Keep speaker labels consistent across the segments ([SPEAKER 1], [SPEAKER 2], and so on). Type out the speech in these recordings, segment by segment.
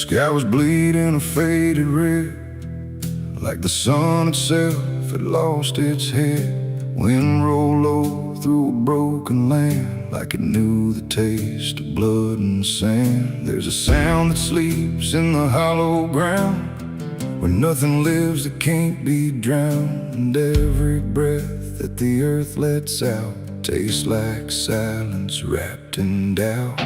[SPEAKER 1] sky was bleeding a faded red, like the sun itself had lost its head. Wind rolled low through a broken land, like it knew the taste of blood and sand. There's a sound that sleeps in the hollow ground, where nothing lives that can't be drowned. And every breath that the earth lets out tastes like silence wrapped in doubt.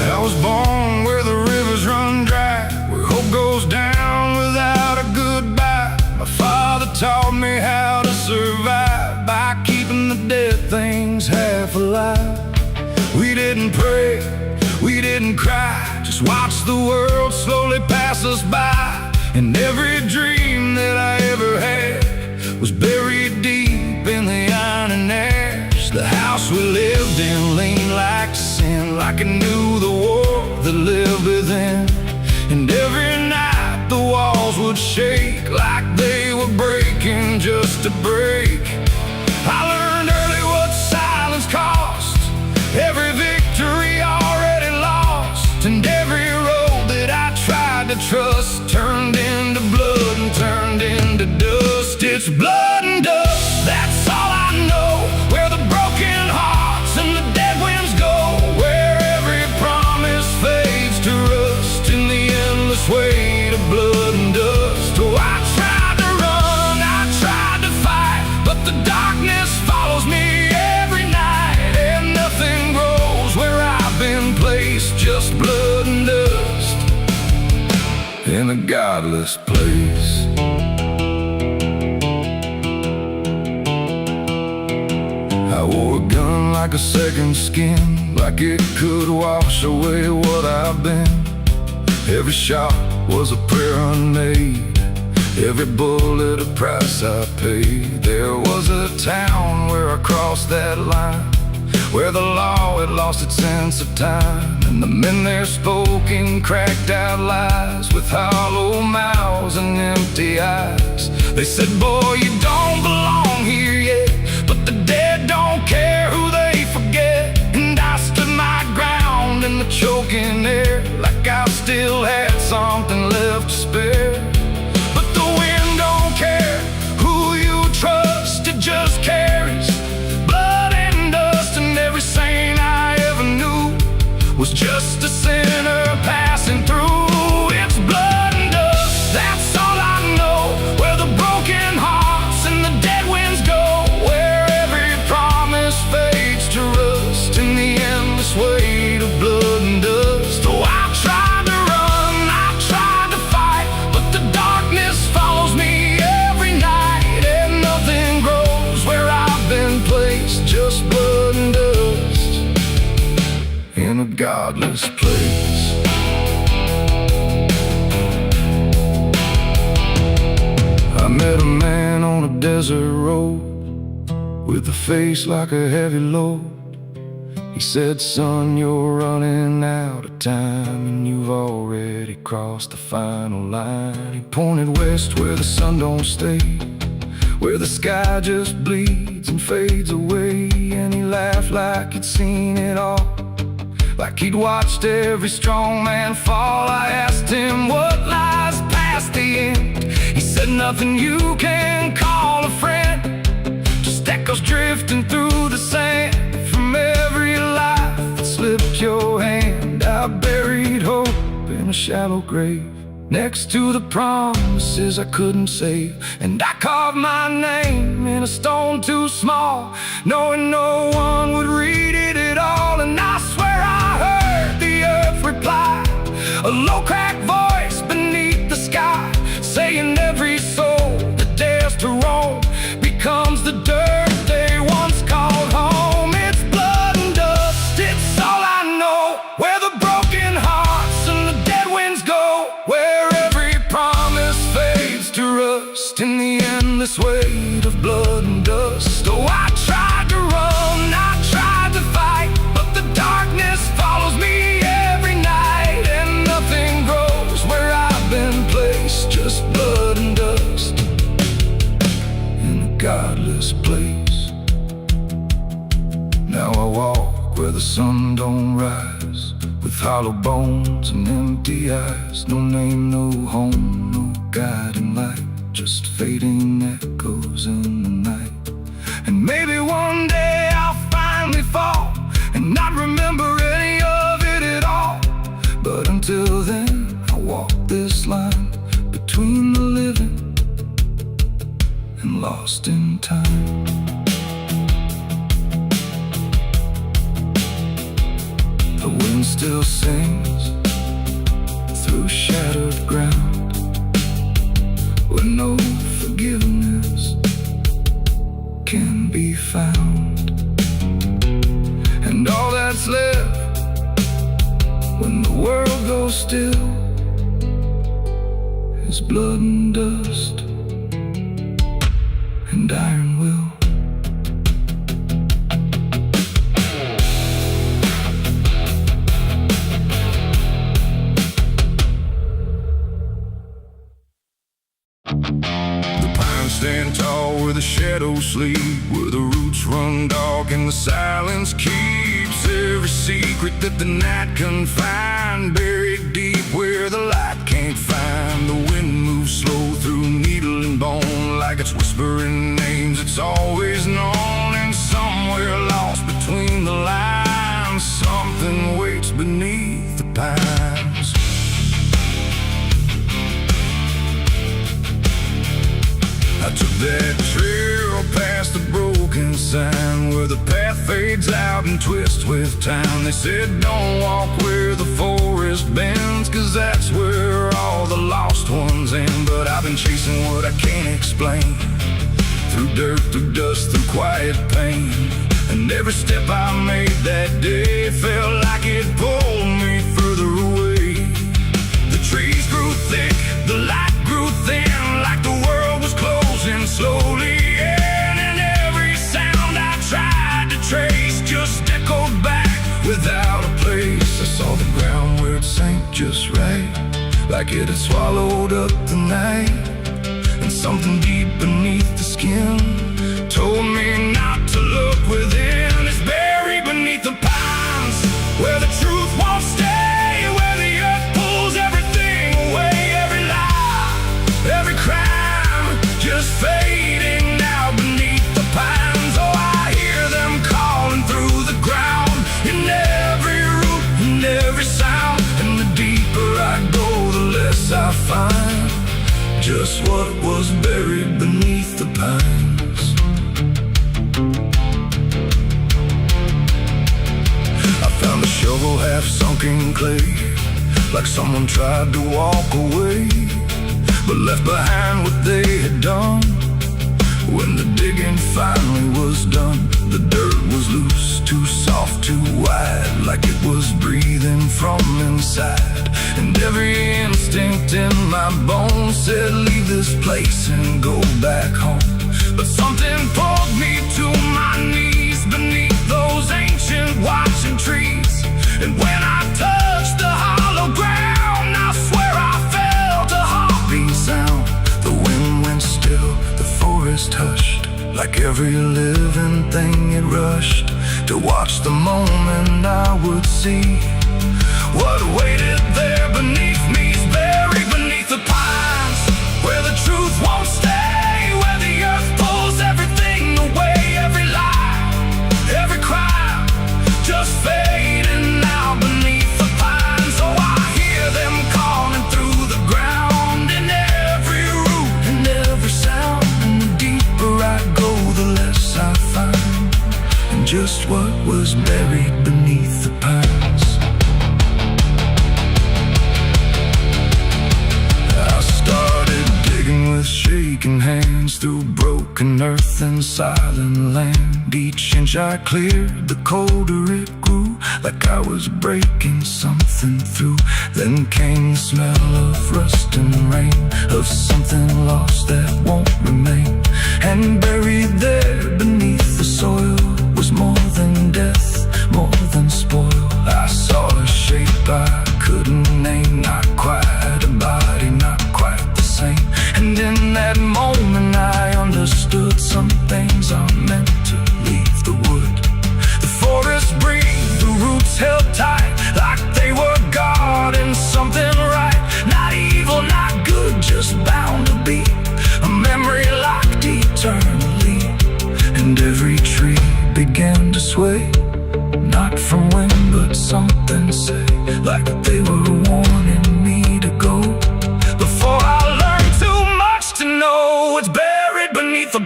[SPEAKER 1] I was born where the rivers run dry, where hope goes down without a goodbye. My father taught me how to survive by keeping the dead things half alive. We didn't pray, we didn't cry, just watch the world slowly pass us by. And every dream that I ever had was buried deep in the iron and ash. The house we lived in leaned like sin, like it knew the war that lived within. And every night the walls would shake like they were breaking just to break. I learned early what silence cost, every victory already lost. And every road that I tried to trust turned into blood and turned into dust. It's blood and dust, that's all I know. Where the broken hearts and the dead winds go, where every promise fades to rust in the endless weight of blood and dust. Oh, I tried to run, I tried to fight, but the darkness follows me every night. And nothing grows where I've been placed, just blood and dust in a godless place. I wore a gun like a second skin, like it could wash away what I've been. Every shot was a prayer unmade, every bullet a price I paid. There was a town where I crossed that line, where the law had lost its sense of time. And the men there spoke in cracked out lies, with hollow mouths and empty eyes. They said, boy, you don't belong here yet, but the dead don't care who they forget. And I stood my ground in the choking air, like I still had something left to spare. But the wind don't care who you trust, it just carries blood and dust. And every saint I ever knew was just a sinner passing through. It's blood and dust, that's all I know. Where the broken hearts and the dead winds go, where every promise fades to rust in the endless weight of blood and dust. Oh, I tried to run, I tried to fight, but the darkness follows me every night. And nothing grows where I've been placed, just blood and dust in a godless place. I met a man on a desert road, with a face like a heavy load. He said, son, you're running out of time, and you've already crossed the final line. He pointed west where the sun don't stay, where the sky just bleeds and fades away. And he laughed like he'd seen it all, like he'd watched every strong man fall. I asked him what lies past the end. He said, nothing you can call a friend, just echoes drifting through the sand from every life that slipped your hand. I buried hope in a shallow grave, next to the promises I couldn't save. And I carved my name in a stone too small, knowing no one would read it at all. And I swear I heard the earth reply, a low cracked voice beneath the sky, saying every soul that dares to roam becomes the dirt they once called home. It's blood and dust, it's all I know. Where the broken hearts and the dead winds go, where every promise fades to rust in the endless weight of blood and dust. Oh, I tried to run, I tried to fight, but the darkness follows me every night. And nothing grows where I've been placed, just blood and dust. godless place. Now I walk where the sun don't rise, with hollow bones and empty eyes. No name, no home, no guiding light, just fading echoes in the night. And maybe one day I'll finally fall and not remember any of it at all. But until then, I walk this line between the living and lost in time. The wind still sings through shattered ground, where no forgiveness can be found. And all that's left when the world goes still is blood and dust and iron will. Stand tall where the shadows sleep, where the roots run dark and the silence keeps every secret that the night can find. Buried deep where the light can't find. The wind moves slow through needle and bone, like it's whispering names it's always known. And somewhere lost between the lines, something waits beneath the pines. I took that trail past the broken sign, where the path fades out and twists with time. They said don't walk where the forest bends, 'cause that's where all the lost ones end. But I've been chasing what I can't explain, through dirt, through dust, through quiet pain. And every step I made that day felt like it pulled me further away. The trees grew thick, the light grew thin, like the world was closing slowly in. And every sound I tried to trace just echoed back without a place. I saw the ground where it sank just right, like it had swallowed up the night. And something deep beneath the skin told me not to look within. It's buried beneath the pines, where the truth won't stay, where the earth pulls everything away. Every lie, every crime, just fading now beneath the pines. Oh, I hear them calling through the ground, in every root and every sound. And the deeper I go, the less I find just what was buried beneath the pines. I found a shovel half sunk in clay, like someone tried to walk away, but left behind what they had done. When the digging finally was done, the dirt was loose, too soft, too wide, like it was breathing from inside. And every instinct in my bones said leave this place and go back home. But something pulled me to my knees beneath those ancient watching trees. And when I touched the hollow ground, I swear I felt a heartbeat sound. The wind went still, the forest hushed, like every living thing it rushed to watch the moment I would see what waited there beneath me. Is buried beneath the pines, where the truth won't stay, where the earth pulls everything away. Every lie, every crime, just fading now beneath the pines. Oh, I hear them calling through the ground, in every root and every sound. And the deeper I go, the less I find, and just what was buried beneath the pines. I started digging with shaking hands through broken earth and silent land. Each inch I cleared, the colder it grew, like I was breaking something through. Then came the smell of rust and rain, of something lost that won't remain. And buried there beneath the soil was more than death, more than spoil. I saw a shape I couldn't name, not quite a body, not quite the same. And in that moment I understood something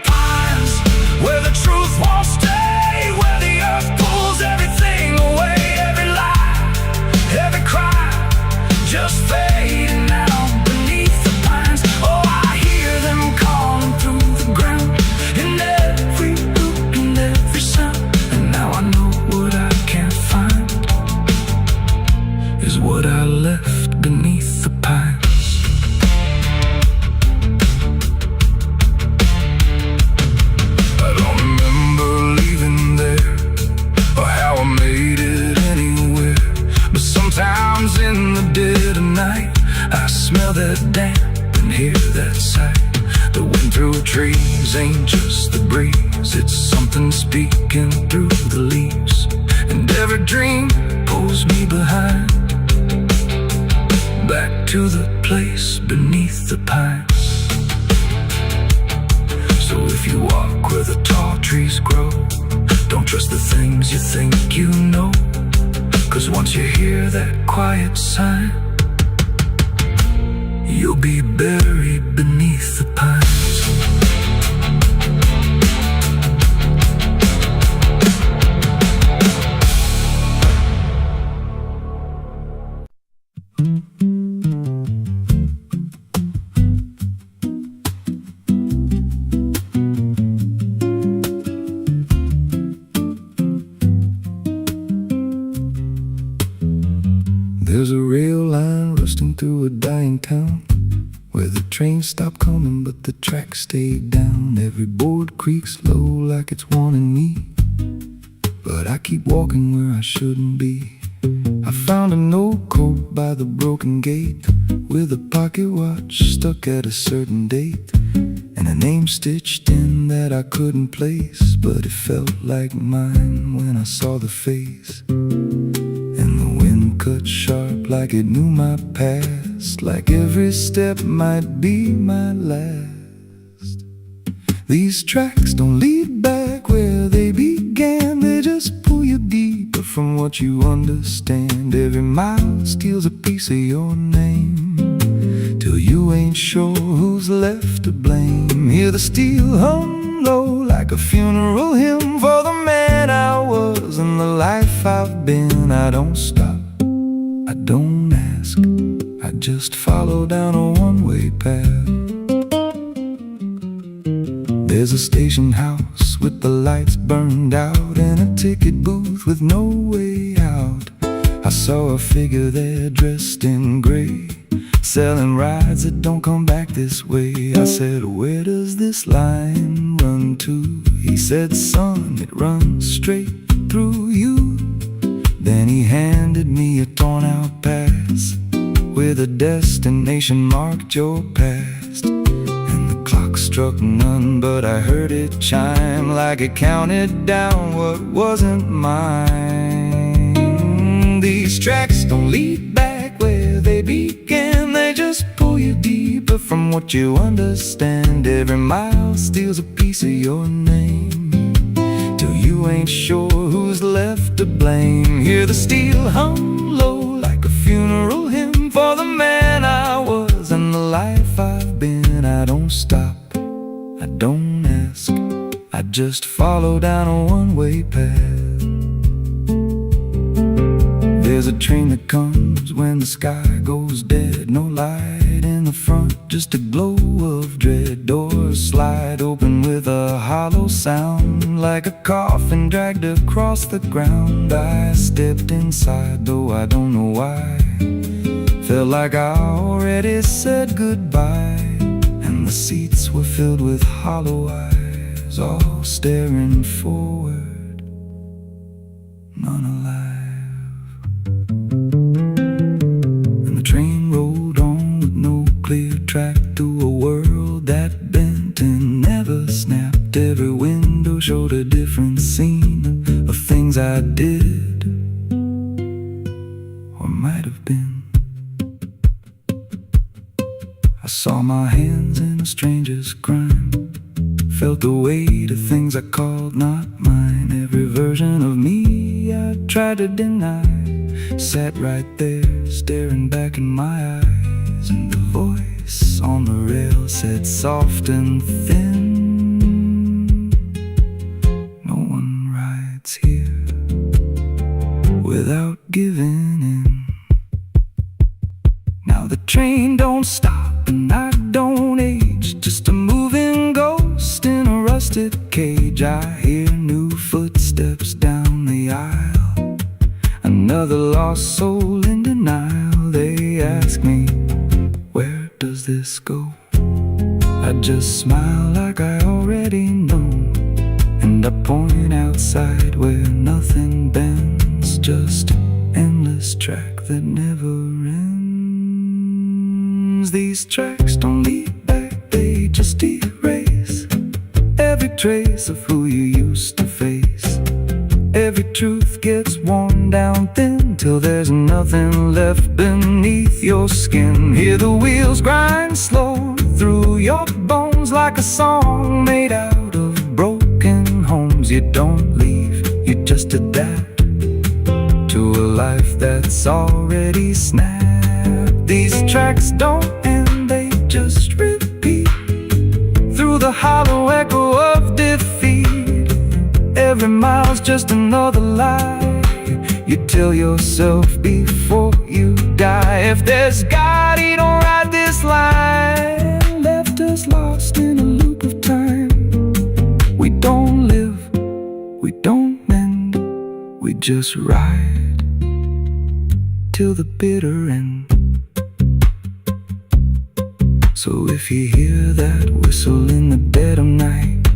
[SPEAKER 1] pines, where the truth won't stay, where the earth pulls everything away. Every lie, every cry, just fading out beneath the pines. Oh, I hear them calling through the ground, in every root and every sound. And now I know what I can't find is what I left beneath the pines. I don't remember leaving there, or how I made it anywhere, but sometimes in the dead of night I smell that damp and hear that sigh. The wind through trees ain't just the breeze, it's something speaking through the leaves. And every dream pulls me behind, back to the place beneath the pines. So if you walk where the tall trees grow, don't trust the things you think you know, 'cause once you hear that quiet sign, you'll be buried beneath the pines. There's a rail line rusting through a dying town, where the trains stop coming but the tracks stay down. Every board creaks low like it's warning me, but I keep walking where I shouldn't be. I found an old coat by the broken gate, with a pocket watch stuck at a certain date, and a name stitched in that I couldn't place, but it felt like mine when I saw the face. And the wind cut sharp like it knew my past, like every step might be my last. These tracks don't lead back where they began, they just pull you deeper from what you understand. Every mile steals a piece of your name, till you ain't sure who's left to blame. Hear the steel hum low like a funeral hymn for the man I was and the life I've been. I don't stop, I don't ask, I just follow down a one-way path. There's a station house with the lights burned out, and a ticket booth with no way out. I saw a figure there dressed in gray, selling rides that don't come back this way. I said, where does this line run to? He said, son, it runs straight through you. Then he handed me a torn out pass, with a destination marked your past. And the clock struck none, but I heard it chime like it counted down what wasn't mine. These tracks don't lead back where they began, they just pull you deeper from what you understand. Every mile steals a piece of your name, till you ain't sure who's left to blame. Hear the steel hum low like a funeral hymn for the man I was and the life I've been. I don't stop, I don't ask, I just follow down a one-way path. There's a train that comes when the sky goes dead, no light in the front, just a glow of dread. Doors slide open with a hollow sound, like a coffin dragged across the ground. I stepped inside, though I don't know why, felt like I already said goodbye. And the seats were filled with hollow eyes, all staring forward, none alive. And the train rolled on with no clear track, through a world that bent and never snapped. Every window showed a different scene of things I did, or might have been. I saw my hands in a stranger's crime, felt the weight of things I called not mine. Every version of me I tried to deny sat right there, staring back in my eyes. And the voice on the rail said soft and thin, giving in. Now the train don't stop and I don't age, just a moving ghost in a rusted cage. I hear new footsteps down the aisle, another lost soul in denial. They ask me, where does this go? I just smile like I already know, and I point outside where nothing bends, just an endless track that never ends. These tracks don't lead back, they just erase every trace of who you used to face. Every truth gets worn down thin till there's nothing left beneath your skin. Hear the wheels grind slow through your bones like a song made out of broken homes. You don't leave, you just adapt to a life that's already snapped. These tracks don't end, they just repeat through the hollow echo of defeat. Every mile's just another lie you tell yourself before you die. If there's God, he don't write this line, left us lost in a loop of time. We don't live, we don't mend, we just ride till the bitter end. So if you hear that whistle in the dead of night,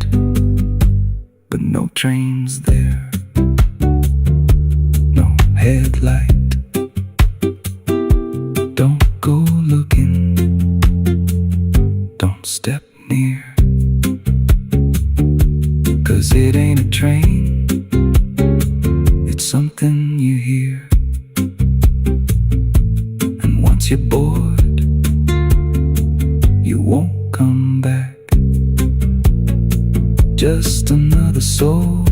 [SPEAKER 1] but no train's there, no headlight, don't go looking, don't step near, 'cause it ain't a train, it's something you hear. And once you're bored, you won't come back. Just another soul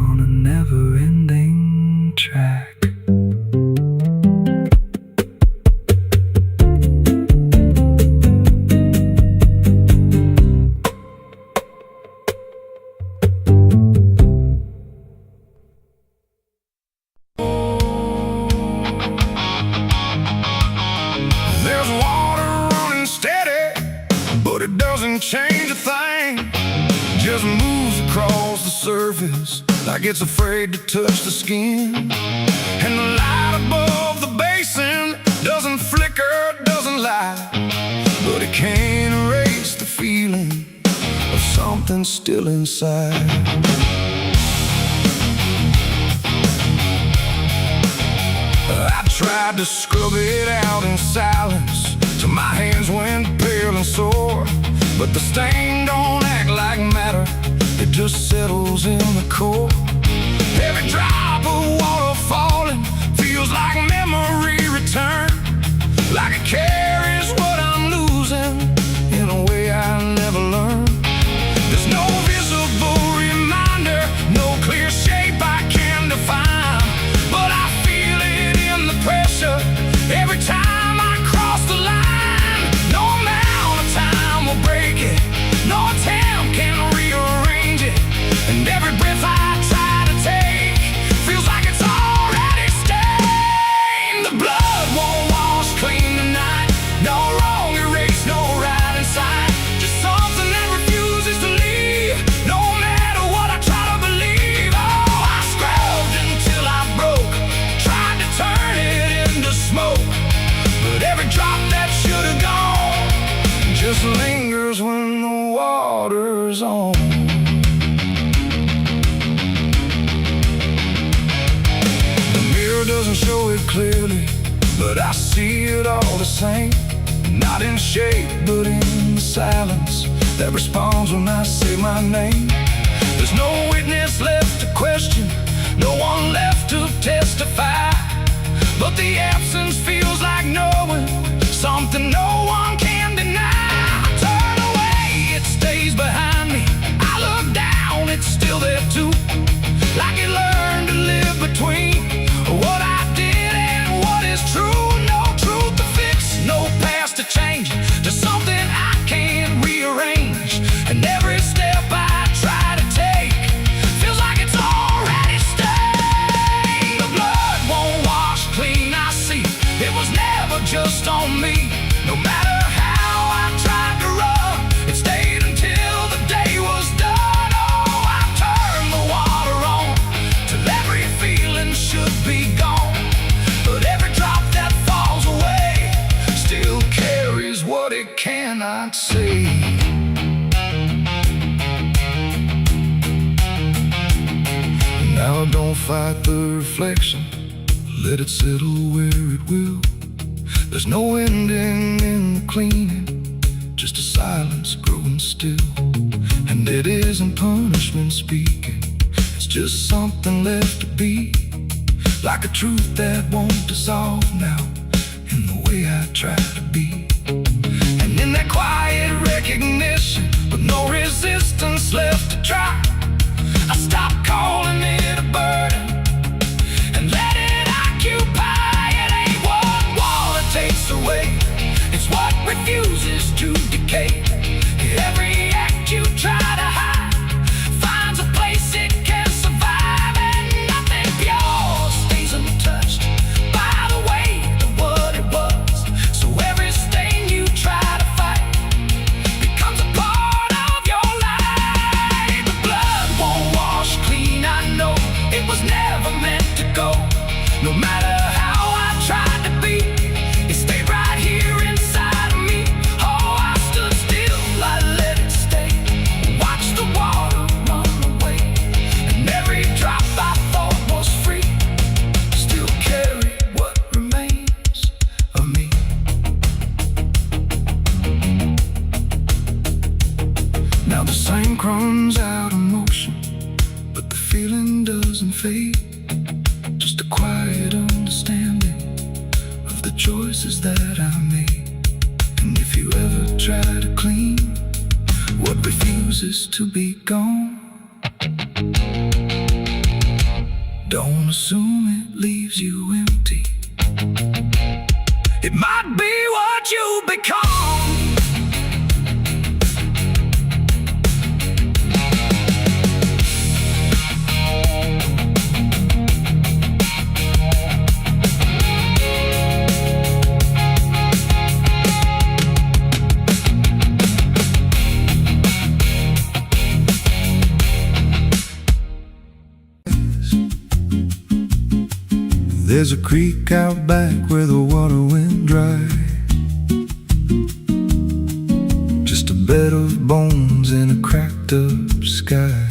[SPEAKER 1] on a never-ending track.
[SPEAKER 2] There's water running steady, but it doesn't change a thing. Just moves across the surface like it's afraid to touch the skin. And the light above the basin doesn't flicker, doesn't lie, but it can't erase the feeling of something still inside. I tried to scrub it out in silence till my hands went pale and sore, but the stain don't act like matter, it just settles in the core. Every drop of water falling feels like memory return, like it carries what I'm losing in a way I never learned. There's no visible reminder, no clear shape I can define, but I feel it in the pressure every time I cross the line. No amount of time will break it, no attempt can rearrange it, and every breath I try to take feels like it's already stained. The blood won't wash clean tonight, no wrong erased, no right inside, just something that refuses to leave, no matter what I try to believe. Oh, I scrubbed until I broke, tried to turn it into smoke, but every drop that should have gone just lingers when the water's on. The mirror doesn't show it clearly, but I see it all the same. Not in shape, but in the silence that responds when I say my name. There's no witness left to question, no one left to testify, but the absence feels like knowing something no one can deny. I turn away, it stays behind me. I look down, it's still there too, like it learned to live between what I did and what is true. No truth to fix, no past to change, to something I can't rearrange. And every step I try to take feels like it's already stayed.
[SPEAKER 1] fight the reflection, let it settle where it will. There's no ending in the cleaning, just a silence growing still. And it isn't punishment speaking, it's just something left to be, like a truth that won't dissolve now in the way I try to be. And in that quiet recognition, with no resistance left to try, I stop calling it a burden and let it occupy. It ain't what wall it takes away, it's what refuses to decay. Every act you try to hide finds a place it can survive, and nothing pure stays untouched by the weight of what it was. So every stain you try to fight becomes a part of your life. The blood won't wash clean, I know it was never meant to go. No matter how I tried to be, it stayed right here inside of me. Oh, I stood still, I let it stay, watched the water run away, and every drop I thought was free still carried what remains of me. Now the same crumbs out of motion, but the feeling doesn't fade. Just a quiet understanding of the choices that I made. And if you ever try to clean what refuses to be gone, don't assume it leaves you empty. It might be what you become.
[SPEAKER 2] There's a creek out back where the water went dry, just a bed of bones and a cracked up sky.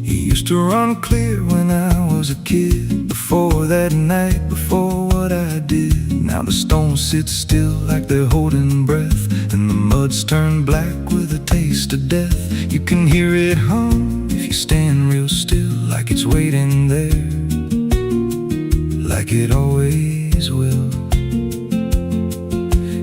[SPEAKER 2] He used to run clear when I was a kid, before that night, before what I did. Now the stones sit still like they're holding breath, and the mud's turned black with a taste of death. You can hear it hum if you stand real still, like it's waiting there, like it always will.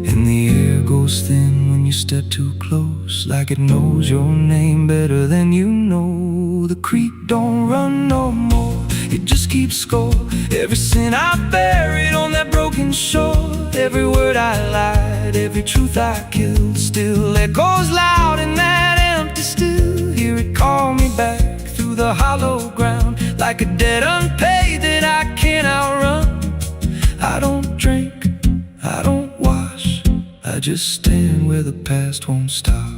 [SPEAKER 2] And the air goes thin when you step too close, like it knows your name better than you know. The creek don't run no more, it just keeps score. Every sin I buried on that broken shore, every word I lied, every truth I killed, still echoes loud in that empty still. Hear it call me back through the hollow ground, like a debt unpaid that I can't outrun. I don't drink, I don't wash, I just stand where the past won't stop.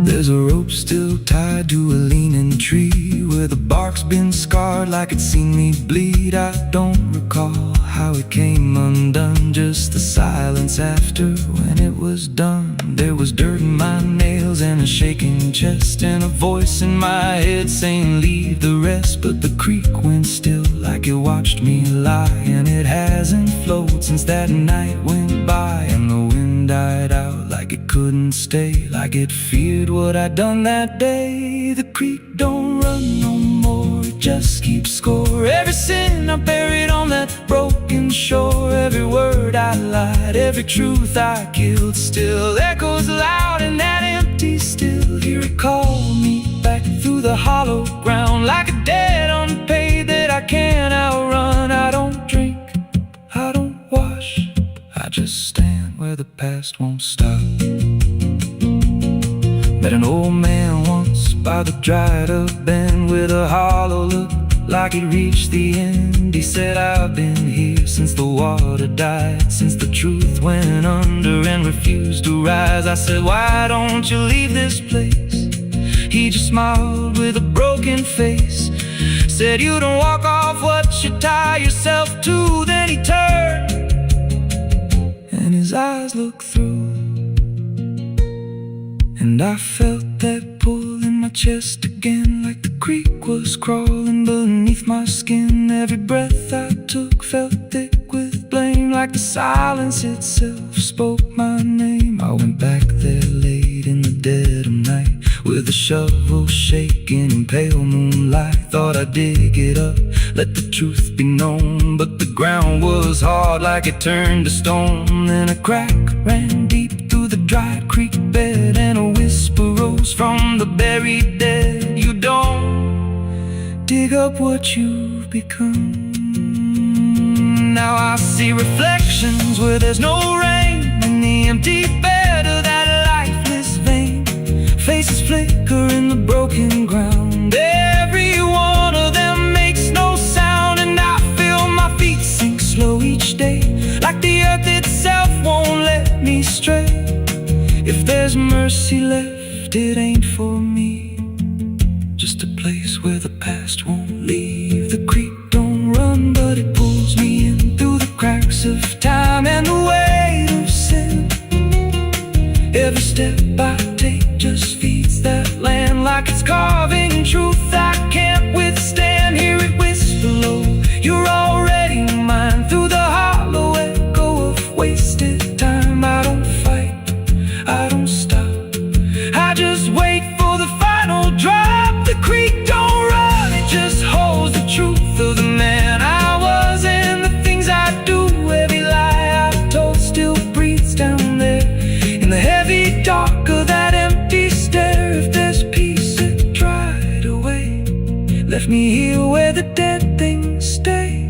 [SPEAKER 2] There's a rope still tied to a leaning tree, where the bark's been scarred like it's seen me bleed. I don't recall how it came undone, just the silence after when it was done. There was dirt in my nails and a shaking chest, and a voice in my head saying leave the rest. But the creek went still like it watched me lie, and it hasn't flowed since that night went by. And the wind died out like it couldn't stay, like it feared what I'd done that day. The creek don't run no more, it just keeps score. Every sin I buried on that broken shore, every word I lied, every truth I killed, still echoes loud in that empty still. Hear it call me back through the hollow ground, like a debt unpaid that I can't outrun. I don't drink, I don't wash, I just stand where the past won't stop. Met an old man once by the dried up bend, with a hollow look like it reached the end. He said, I've been here since the water died, since the truth went under and refused to rise. I said, why don't you leave this place? He just smiled with a broken face, said, you don't walk off what you tie yourself to. Then he turned and his eyes looked through, and I felt that pull in
[SPEAKER 1] my chest again, like the creek was crawling beneath my skin. Every breath I took felt thick with blame, like the silence itself spoke my name. I went back there late in the dead of night, with a shovel shaking in pale moonlight. Thought I'd dig it up, let the truth be known, but the ground was hard like it turned to stone. Then a crack ran deep through the dry creek bed, and a whisper rose from the buried dead. You don't dig up what you've become. Now I see reflections where there's no rain, in the empty bed of that lifeless vein. Faces flicker in the broken ground, every one of them makes no sound. And I feel my feet sink slow each day, like the earth itself won't let me stray. If there's mercy left, it ain't for me, just a place where the past won't leave. The creek don't run, but it pulls me in through the cracks of time and the weight of sin. Every step I take just feeds that land, like it's carving truth I can't withstand. Hear it whisper low, you're already mine, through the hollow echo of wasted time. I don't fight, I don't stop, I just wait for the final drop. The creek don't run, it just holds the truth of the man I was and the things I do. Every lie I've told still breathes down there in the heavy dark of that empty stare. If there's peace, it dried away, left me here where the dead things stay.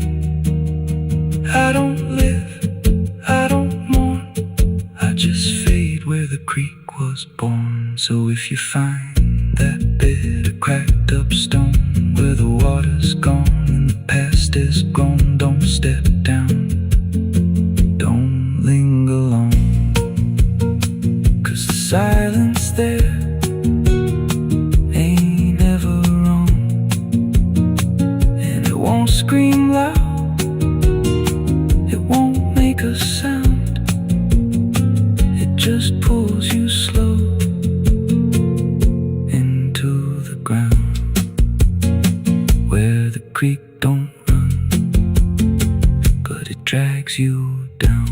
[SPEAKER 1] I don't live, I don't mourn, I just fade where the creek was born. So if you find that bit of cracked up stone where the water's gone and the past is gone, don't step down, don't linger long, 'cause the silence there ain't ever wrong, and it won't scream loud, it won't make a sound, it just pulls you slow into the ground. Where the creek don't run, but it drags you down.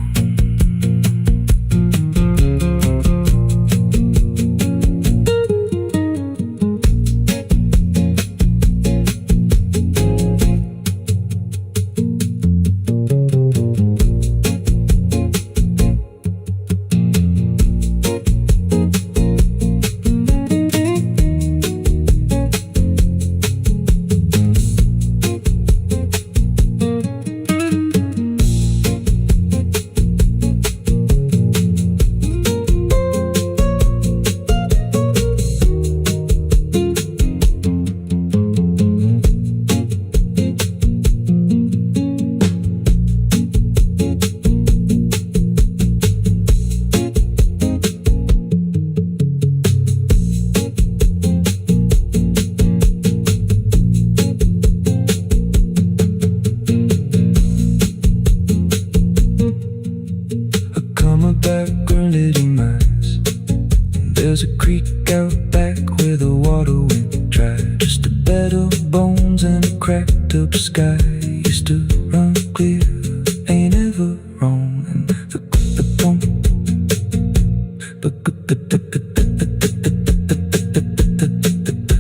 [SPEAKER 1] There's a creek out back where the water went dry, just a bed of bones and a cracked up sky. Used to run clear, ain't ever wrong. And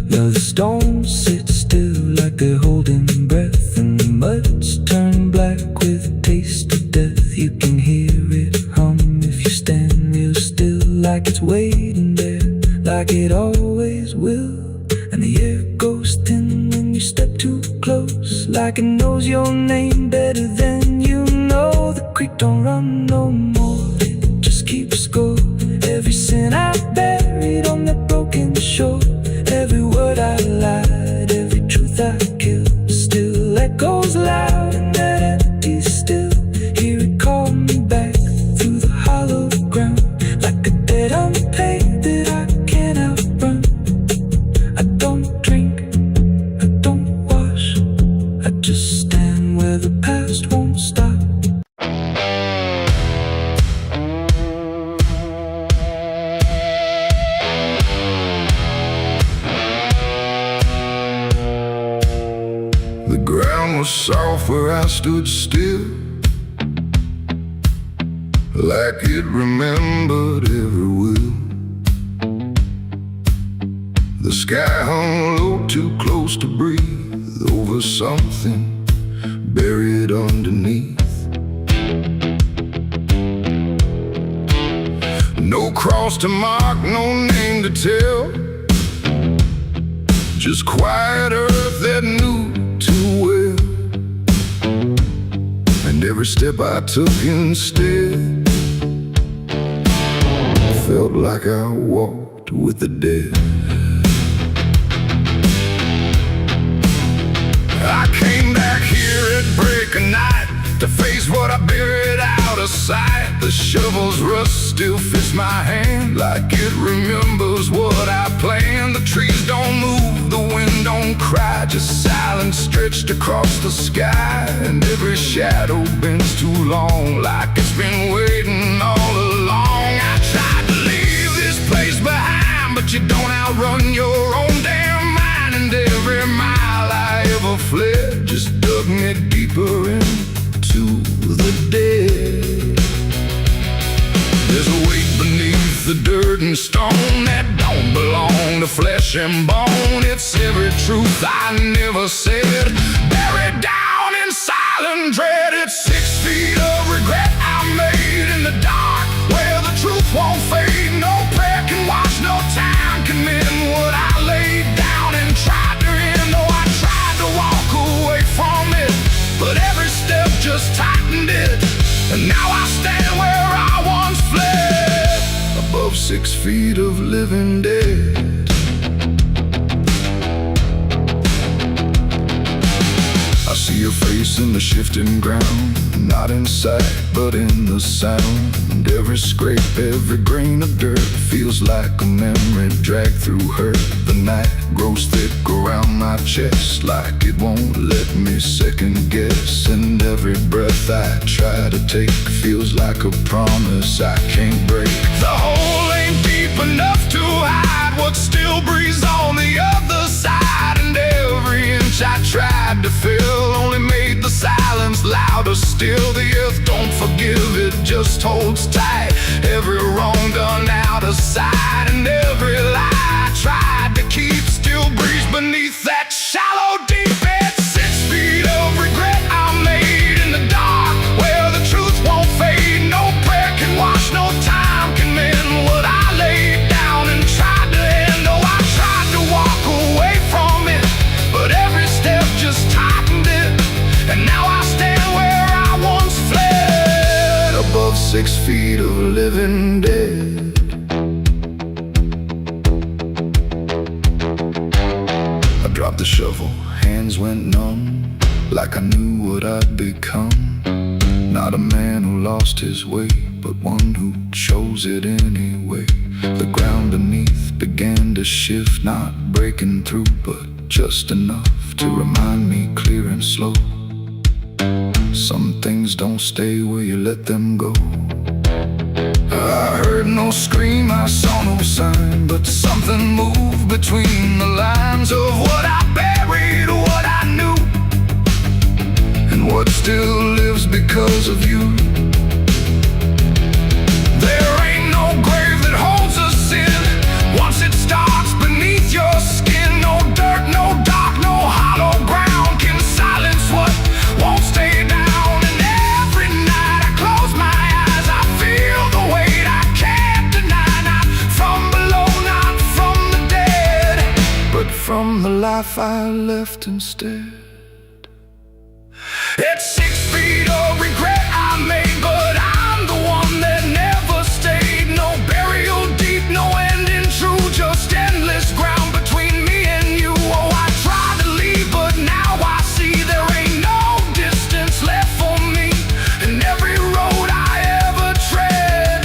[SPEAKER 1] now the stones sit still like they're holding breath, and the mud's turned black with a taste of death. You can hear it hum if you stand real still, like it's waiting there, like it always will. And the air goes thin when you step too close, like it knows your name better than you know. The creek don't run no more, it just keeps score. Every sin I buried on that broken shore, every word I lied, every truth I killed, still echoes loud in that empty still. Hear it call me back through the hollow ground, like a debt unpaid that I can't outrun. I don't drink, I don't wash, I just stand where the past won't stop.
[SPEAKER 2] south where I stood still, like it remembered every will. The sky hung low, too close to breathe, over something buried underneath. No cross to mark, no name to tell, just quiet earth that knew too well. And every step I took instead felt like I walked with the dead. I came back here at break of night to face what I buried out of sight. The shovel's rust still fits my hand, like it remembers what I planned. The trees don't move, the wind don't cry, just silence stretched across the sky. And every shadow bends too long, like it's been waiting all along. I tried to leave this place behind, but you don't outrun your own damn mind. And every mile I ever fled just dug me deeper into the dead. There's a weight beneath the dirt and stone that don't belong to flesh and bone. It's every truth I never said, buried down in silent dread. It's 6 feet of regret I made in the dark, where the truth won't fade. No prayer can wash, no time can mend what I laid down and tried to end. Oh, I tried to walk away from it, but every step just tightened it. And now I stand where I once fled, above 6 feet of living dead. I see your face in the shifting ground, not in sight, but in the sound. Every scrape, every grain of dirt feels like a memory dragged through hurt. The night grows thick around my chest, like it won't let me second guess. And every breath I try to take feels like a promise I can't break. The hole ain't deep enough to hide what still breathes on the other side. And every inch I tried to fill only made the silence louder still. The earth don't forgive, it just holds tight. Every wrong done out of sight, and every lie I tried to keep still breathes beneath that shallow deep end. 6 feet of regret I made in the dark, where the truth won't fade. No prayer can wash, no time can mend what I laid down and tried to end. Oh, I tried to walk away from it, but every step just tightened it. And now I stand where I once fled, above 6 feet of living dead. I dropped the shovel, hands went numb, like I knew what I'd become. Not a man who lost his way, but one who chose it anyway. The ground beneath began to shift, not breaking through, but just enough to remind me clear and slow. Some things don't stay where you let them go. I heard no scream, I saw no sign, but something moved between the lines of what I buried, what I knew, and what still lives because of you. There ain't no grave that holds us in once it starts beneath your skin. No dirt, no dark, no hollow ground can silence what won't stay down. And every night I close my eyes, I feel the weight I can't deny. Not from below, not from the dead, but from the life I left instead. It's 6 feet of regret I made, but I'm the one that never stayed. No burial deep, no ending true, just endless ground between me and you. Oh, I tried to leave, but now I see there ain't no distance left for me. And every road I ever tread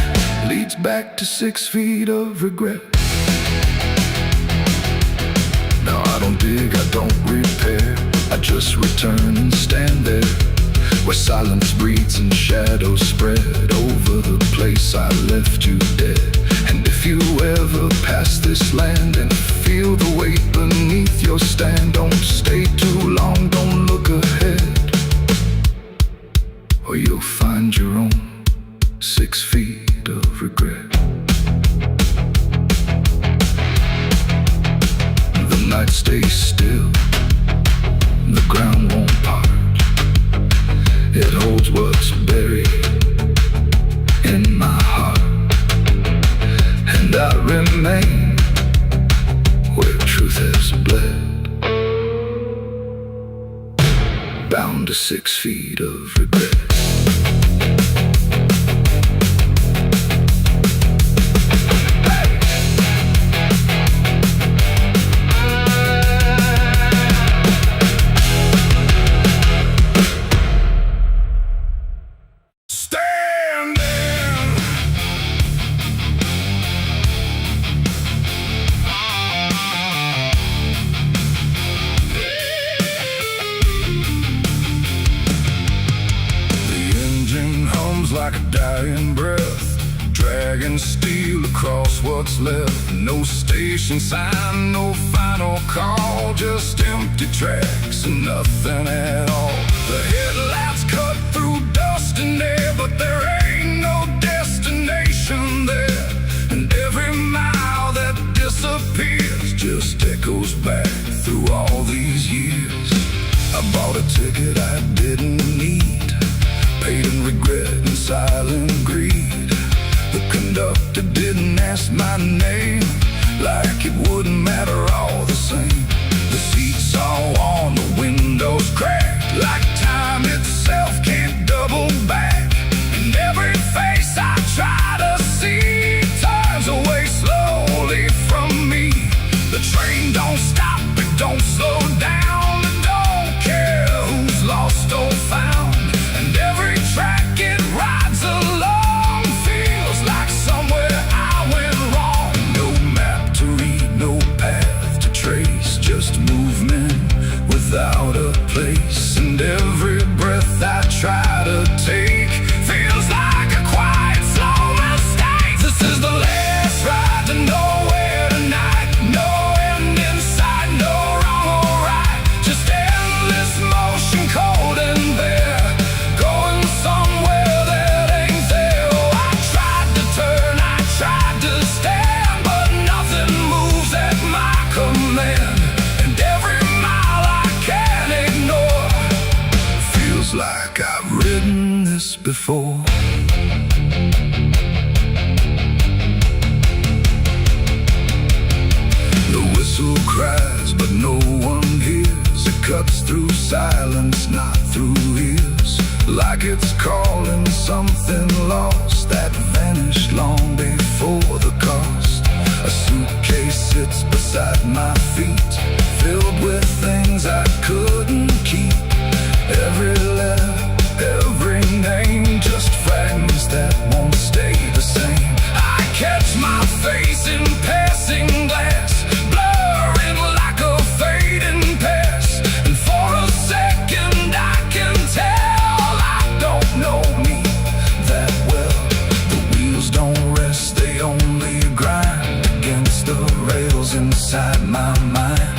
[SPEAKER 2] leads back to 6 feet of regret. Now I don't dig, I don't repair, I just return and stand there, where silence breathes and shadows spread over the place I left you dead. And if you ever pass this land and feel the weight beneath your stand, don't stay too long, don't look ahead.
[SPEAKER 1] stay still. The ground won't part. It holds what's buried in my heart. And I remain where truth has bled, bound to 6 feet of regret.
[SPEAKER 2] Like a dying breath, dragging steel across what's left. No station sign, no final call, just empty tracks and nothing at all. The headlights cut through dust and air, but there ain't no destination there. And every mile that disappears just echoes back through all these years. I bought a ticket I didn't need, paid in regret and silent greed. The conductor didn't ask my name, like it wouldn't matter all the same. The seats all worn, the windows cracked, like time itself can't double back. And every face I try to see turns away slowly from me. The train don't stop, it don't slow down, it don't care who's lost or found. And every track it rides along feels like somewhere I went wrong. No map to read, no path to trace, just movement without a place. And every breath I try to take feels like a quiet, slow mistake. This is the last ride to nowhere tonight. No end in sight, no wrong or right, just endless motion, cold and bare, going somewhere that ain't there. Oh, I tried to turn, I tried to stand, but nothing moves at my command. And every mile I can't ignore feels like I've ridden this before. The whistle cries, but no one hears. It cuts through silence, not through ears, like it's calling something lost that vanished long before the cost. A suitcase sits beside my feet, filled with things I couldn't keep. Every letter, every name, just fragments that won't stay the same. I catch my face in passing glass, blurring like a fading past. And for a second I can tell I don't know me that well. The wheels don't rest, they only grind against the rails inside my mind.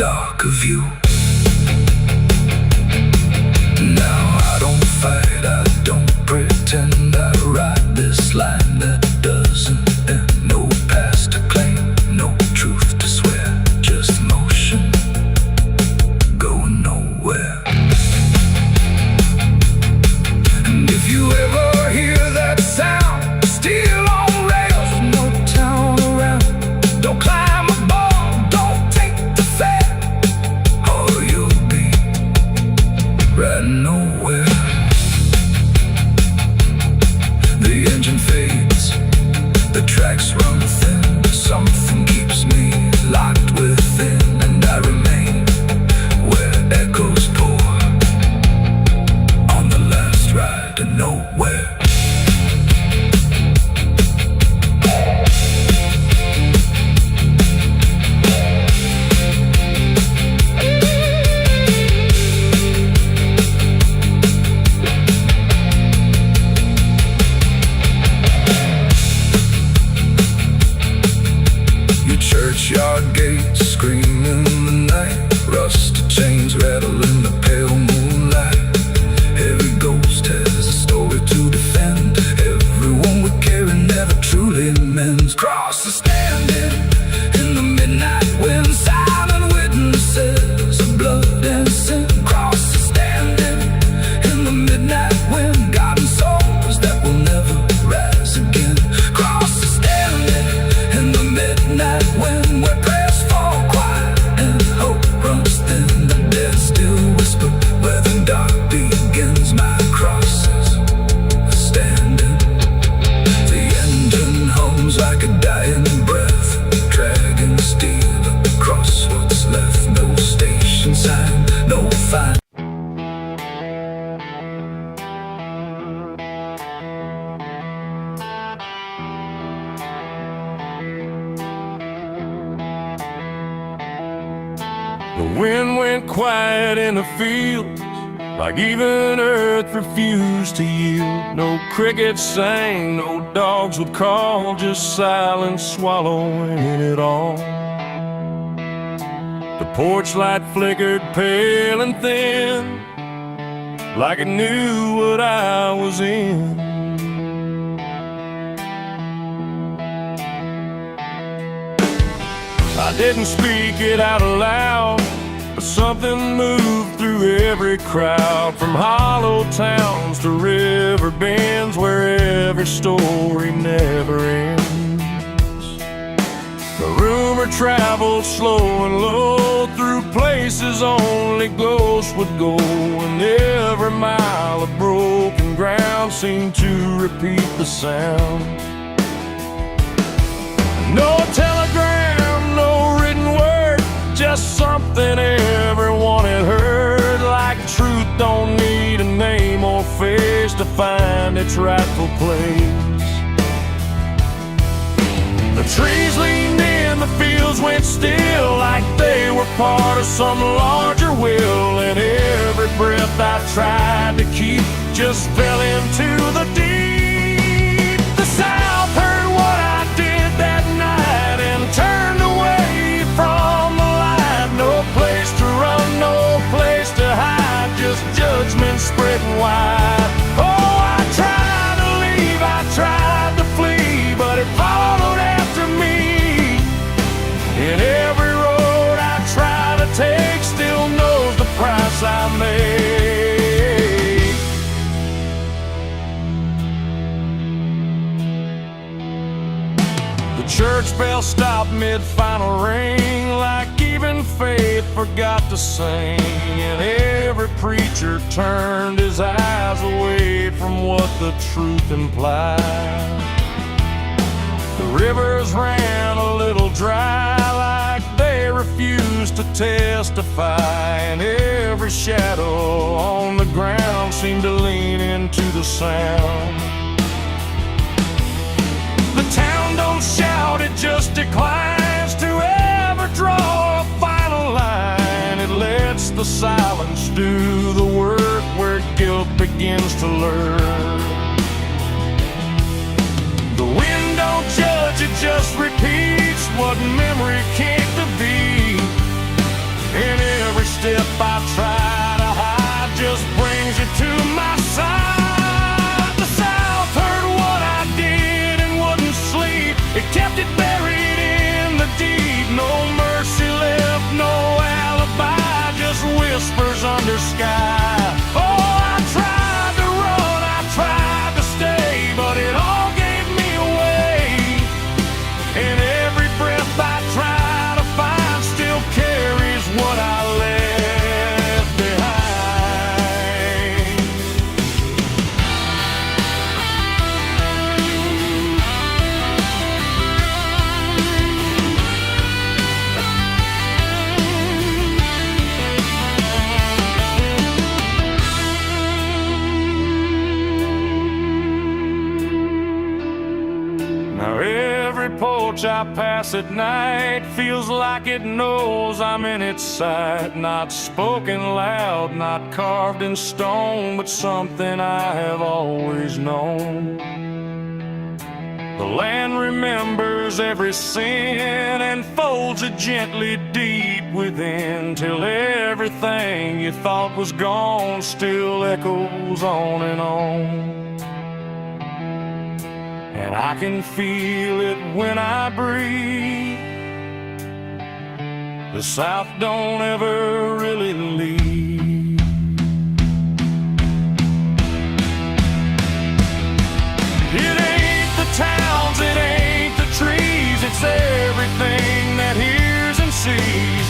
[SPEAKER 1] dark of you. Now I don't fight, I don't pretend. I write this line that doesn't end. No past to claim, no truth to swear. Just motion, going nowhere. And if you ever hear that sound, still on rails, no town around, don't climb aboard, don't take the fare, or you'll be right nowhere. The engine fades, the tracks run thin. Something keeps me locked within, and I remain where echoes pour on the last ride to nowhere. Churchyard gates scream in the night, rusted chains rattle in the pale moonlight. Every ghost has a story to defend. Everyone we carry never truly mends. Crosses standing in the midnight wind, silent witnesses of blood and sin. Crosses standing in the midnight wind, guarding souls that will never rise again. Crosses standing in the midnight wind, where prayers fall quiet and hope runs thin. The dead still whisper where the dark begins. My crosses are standing. The engine hums like a dying breath, dragging steel across what's left. No station sign, no fine.
[SPEAKER 2] The wind went quiet in the fields, like even earth refused to yield. No crickets sang, no dogs would call, just silence swallowing it all. The porch light flickered pale and thin, like it knew what I was in. I didn't speak it out loud, but something moved through every crowd. From hollow towns to river bends, where every story never ends. The rumor traveled slow and low, through places only ghosts would go. And every mile of broken ground seemed to repeat the sound. No telegram, no written word, just something everyone had heard. Like truth don't need a name or face to find its rightful place. The trees leaned in, the fields went still, like they were part of some larger will. And every breath I tried to keep just fell into the deep. The South heard what I did that night and turned away from the light. No place to run, no place to hide, just judgment spreading wide. Oh, I tried to leave, I tried to flee, but it followed after me. And every road I try to take still knows the price I made. The church bell stopped mid-final ring, like even faith forgot to sing. And every preacher turned his eyes away from what the truth implied. The rivers ran a little dry, like they refused to testify. And every shadow on the ground seemed to lean into the sound. The town don't shout, it just declines to ever draw a final line. It lets the silence do the work where guilt begins to lurk. The wind don't judge, it just repeats what memory can't be.
[SPEAKER 3] approach I pass at night feels like it knows I'm in its sight. Not spoken loud, not carved in stone, but something I have always known. The land remembers every sin and folds it gently deep within, till everything you thought was gone still echoes on and on. And I can feel it when I breathe. The South don't ever really leave. It ain't the towns, it ain't the trees, it's everything that hears and sees.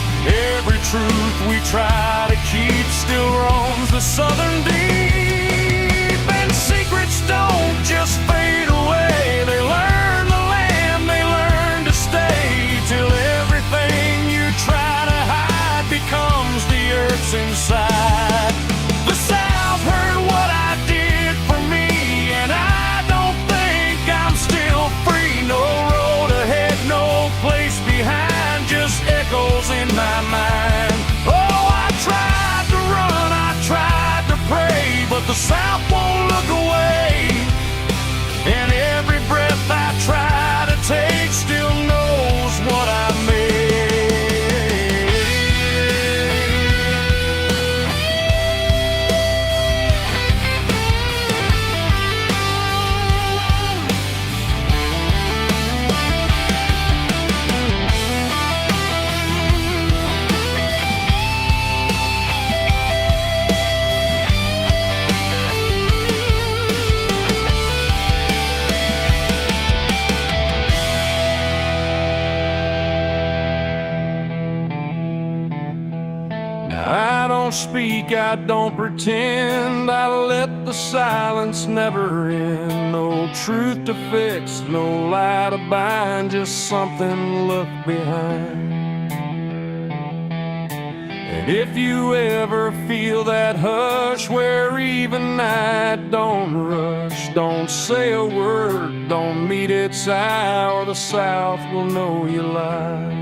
[SPEAKER 3] Every truth we try to keep still roams the southern deep. And secrets don't just fade away, they learn the land, they learn to stay, till everything you try to hide becomes the earth's inside. The South heard what I did for me, and I don't think I'm still free. No road ahead, no place behind, just echoes in my mind. Oh, I tried to run, I tried to pray, but the South won't look away. And every breath I try to take still knows what I made. I don't speak, I don't pretend, I let the silence never end. No truth to fix, no lie to bind, just something left behind. And if you ever feel that hush where even night don't rush, don't say a word, don't meet its eye, or the South will know you lied.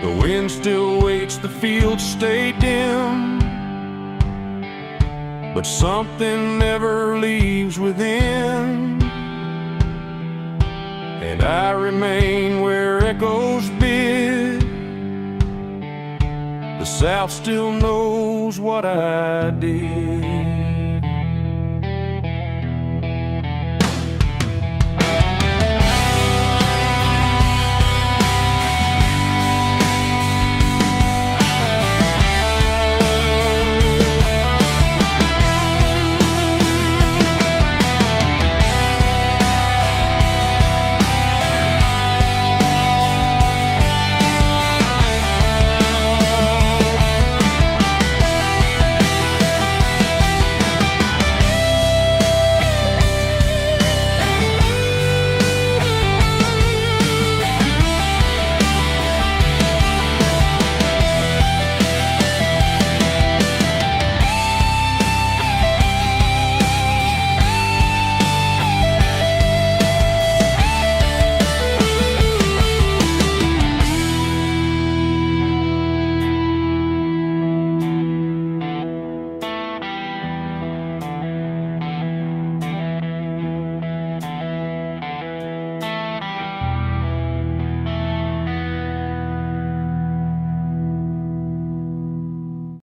[SPEAKER 3] The wind still waits, the fields stay dim, but something never leaves within. And I remain where echoes bid. The South still knows what I did.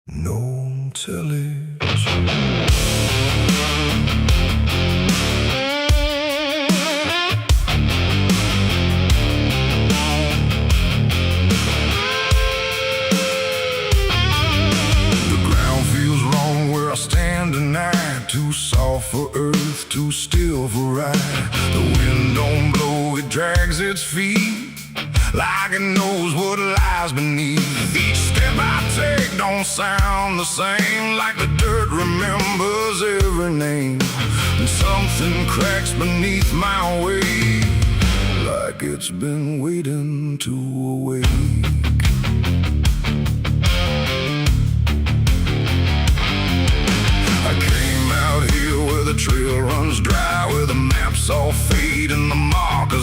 [SPEAKER 3] No television. Too soft for earth, too still for ride. The wind don't blow, it drags its feet like it knows what lies beneath. Each step I take don't sound the same, like the dirt remembers every name. And something cracks beneath my weight, like it's been waiting to awake. The trail runs dry, where the maps all fade and the markers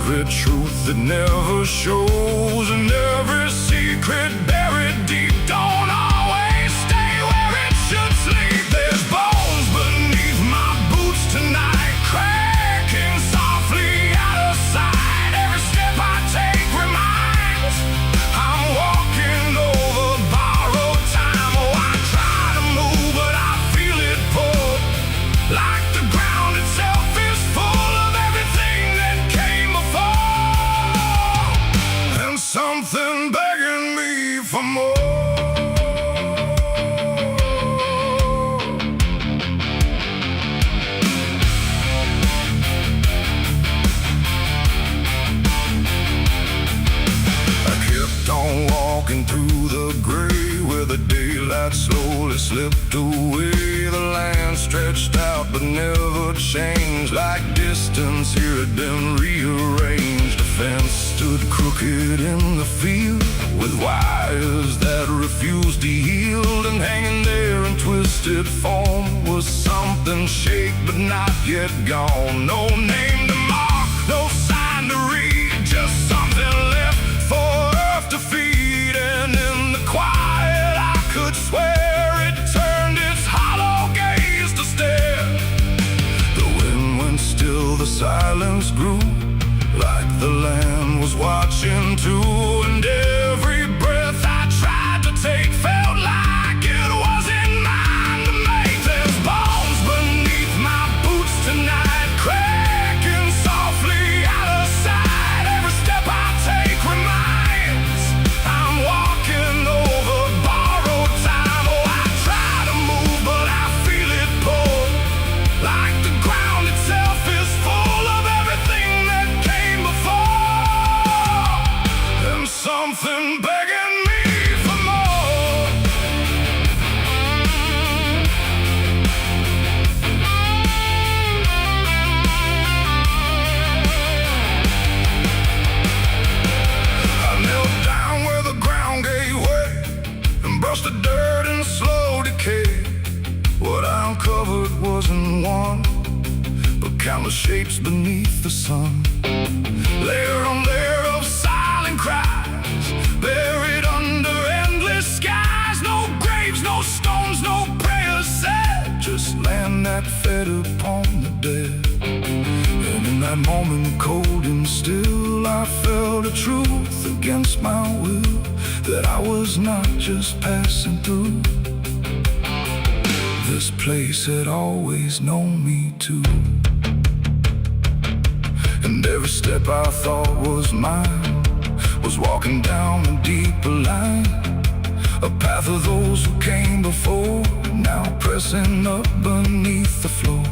[SPEAKER 2] secret truth that never shows, and every secret buried deep don't always stay where it should sleep. There's bones beneath my boots tonight, cracking softly out of sight. Every step I take reminds I'm walking over borrowed time. Oh, I try to move, but I feel it pull, like the ground itself is full of everything that came before, and something begging me for more. I kept on walking through the gray where the daylight slowly slipped away. The land stretched out but never changed, like distance here had been rearranged. A fence stood crooked in the field with wires that refused to yield, and hanging there in twisted form was something shaped but not yet gone. No name to mark, no sign to read, just something left for earth to feed. And in the quiet I could swear it turned its hollow gaze to stare. The wind went still, the silence grew, like the land was watching too. And every breath I tried to take felt like it wasn't mine to make. There's bones beneath my boots tonight, cracking softly out of sight. Every step I take reminds I'm walking over borrowed time. Oh, I try to move, but I feel it pull, like the ground itself is full of everything that came before, and something begging me for more. I knelt down where the ground gave way and brushed the dirt in slow decay. What I uncovered wasn't one, but countless shapes beneath the sun. Layer on layer of silent cries, buried under endless skies. No graves, no stones, no prayers said, just land that fed upon the dead. And in that moment, cold and still, I felt a truth against my will, that I was not just passing through. This place had always known me too. And every step I thought was mine was walking down a deeper line, a path of those who came before, now pressing up beneath the floor.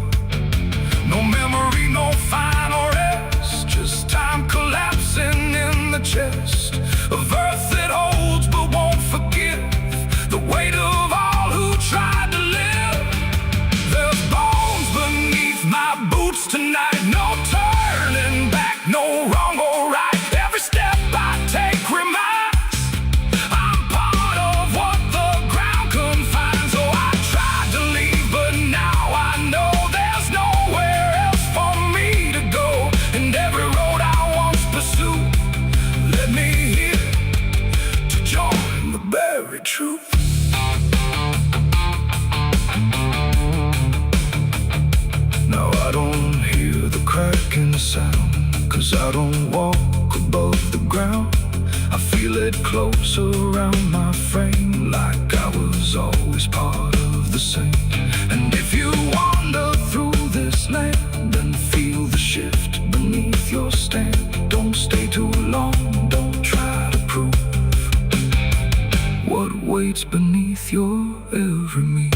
[SPEAKER 2] No memory, no final rest, just time collapsing in the chest of earth that holds but won't forgive the weight of all who tried to live. There's bones beneath my boots tonight, no turning back, no wrong or right. Every step I take reminds I'm part of what the ground confines. So I tried to leave, but now I know there's nowhere else for me to go. And every road I once pursued led me here to join the buried truth. Now I don't hear the cracking sound, 'cause I don't walk above the ground. I feel it close around my frame, like I was always part of the same. And if you wander through this land and feel the shift beneath your stand, don't stay too long, don't try to prove what waits beneath your every meal.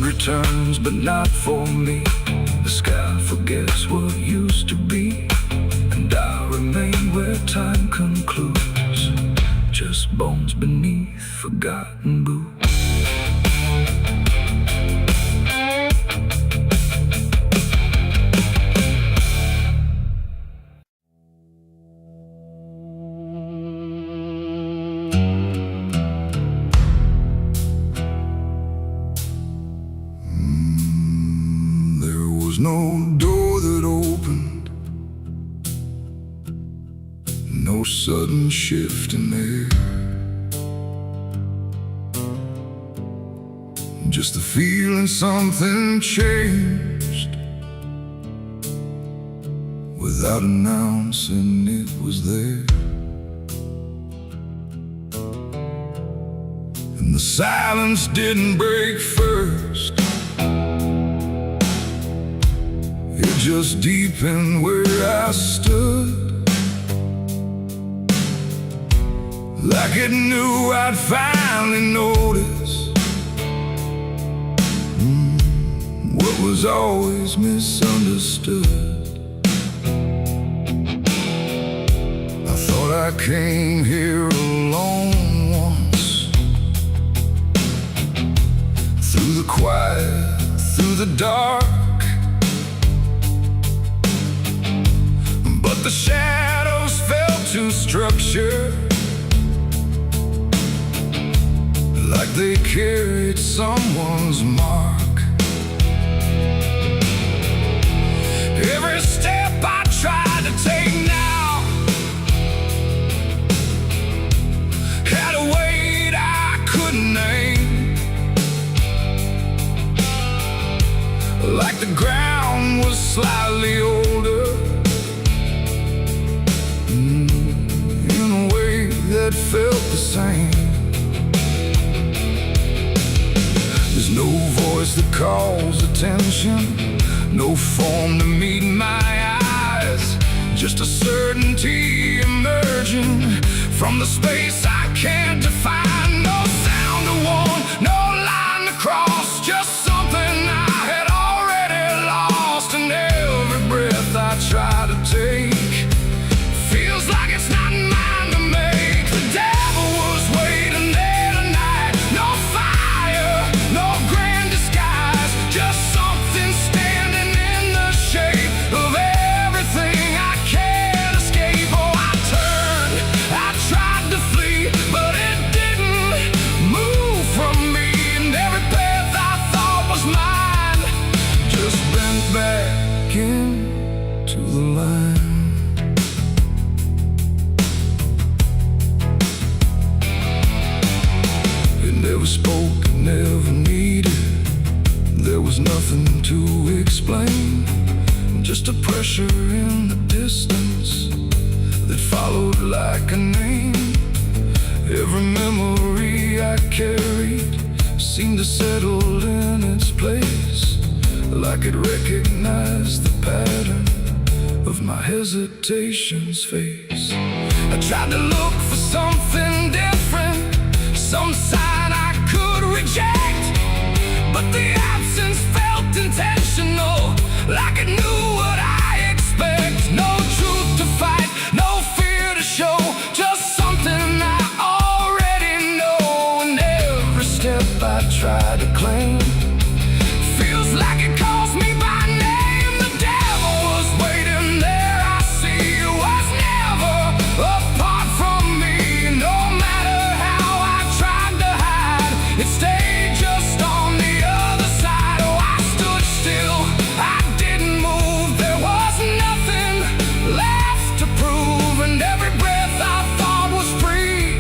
[SPEAKER 2] Returns, but not for me. The sky forgets what used to be, and I remain where time concludes, just bones beneath forgotten boots. no door that opened, no sudden shift in air, just the feeling something changed without announcing it was there. And the silence didn't break first, it just deepened where I stood, like it knew I'd finally noticed what was always misunderstood. I thought I came here alone once, through the quiet, through the dark, but the shadows fell to structure, like they carried someone's mark. Every step I tried to take now had a weight I couldn't name, like the ground was slightly older, in a way that felt the same. There's no voice that calls attention, no form to meet my eyes, just a certainty emerging from the space I can't define. No sound to warn, no line to cross, just something I had already lost. And every breath I try to take feels like it's not mine to make. The devil was waiting there tonight, no fire, no grand disguise, just something standing in the shape of everything I can't escape. Oh, I turned, I tried to flee, but it didn't move from me. And every path I thought was mine just bent back into the line. It never spoke, it never needed, there was nothing to explain, just a pressure in the distance that followed like a name. Every memory I carried seemed to settle in its place, like it recognized the pattern of my hesitation's face. I tried to look for something different, some sign I could reject, but the absence felt intentional, like it knew what I expect. No truth to fight, no fear to show, just something I already know. And every step I try to claim feels like it calls me by name. The devil was waiting there, I see, was never apart from me. No matter how I tried to hide, it stayed just on the other side. Oh, I stood still, I didn't move, there was nothing left to prove. And every breath I thought was free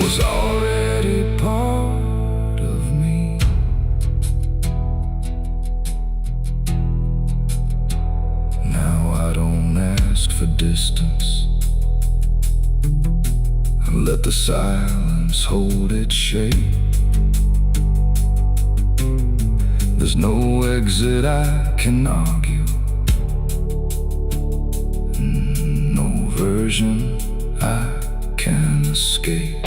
[SPEAKER 2] was already part of me. Now I don't ask for distance, I let the silence hold its shape. There's no exit I can argue, no version I can escape.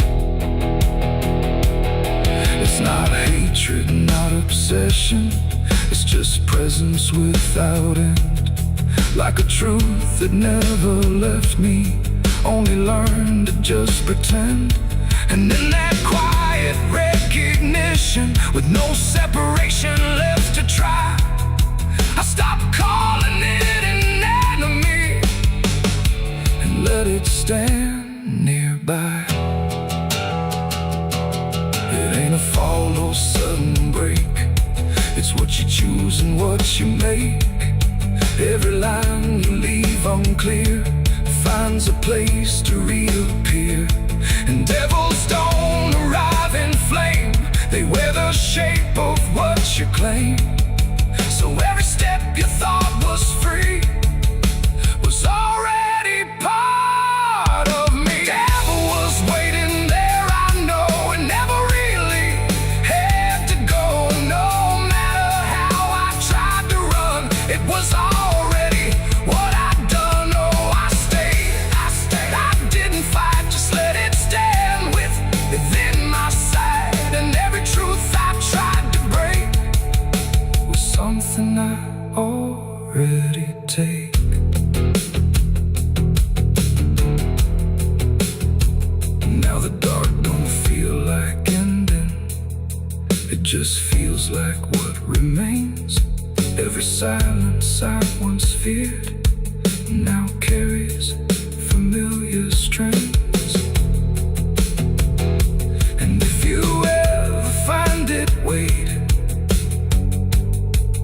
[SPEAKER 2] It's not hatred, not obsession, it's just presence without end, like a truth that never left me, only learned to just pretend. And in that quiet recognition, with no separation left to try, I stopped calling it an enemy and let it stand nearby. It ain't a fall or sudden break,
[SPEAKER 1] It's what you choose and what you make. Every line you leave unclear finds a place to reappear. And devils don't arrive in flame, they wear the shape of what you claim. So every step you thought was free was already part of me. Devil was waiting there, I know, and never really had to go. No matter how I tried to run, it was already what I'd done. Oh, I stayed, I didn't fight, just let it stand within my sight. And every truth I tried to break was something I already take. Now the dark don't feel like ending, it just feels like what remains. Every silence I once feared now carries familiar strains. And if you ever find it waiting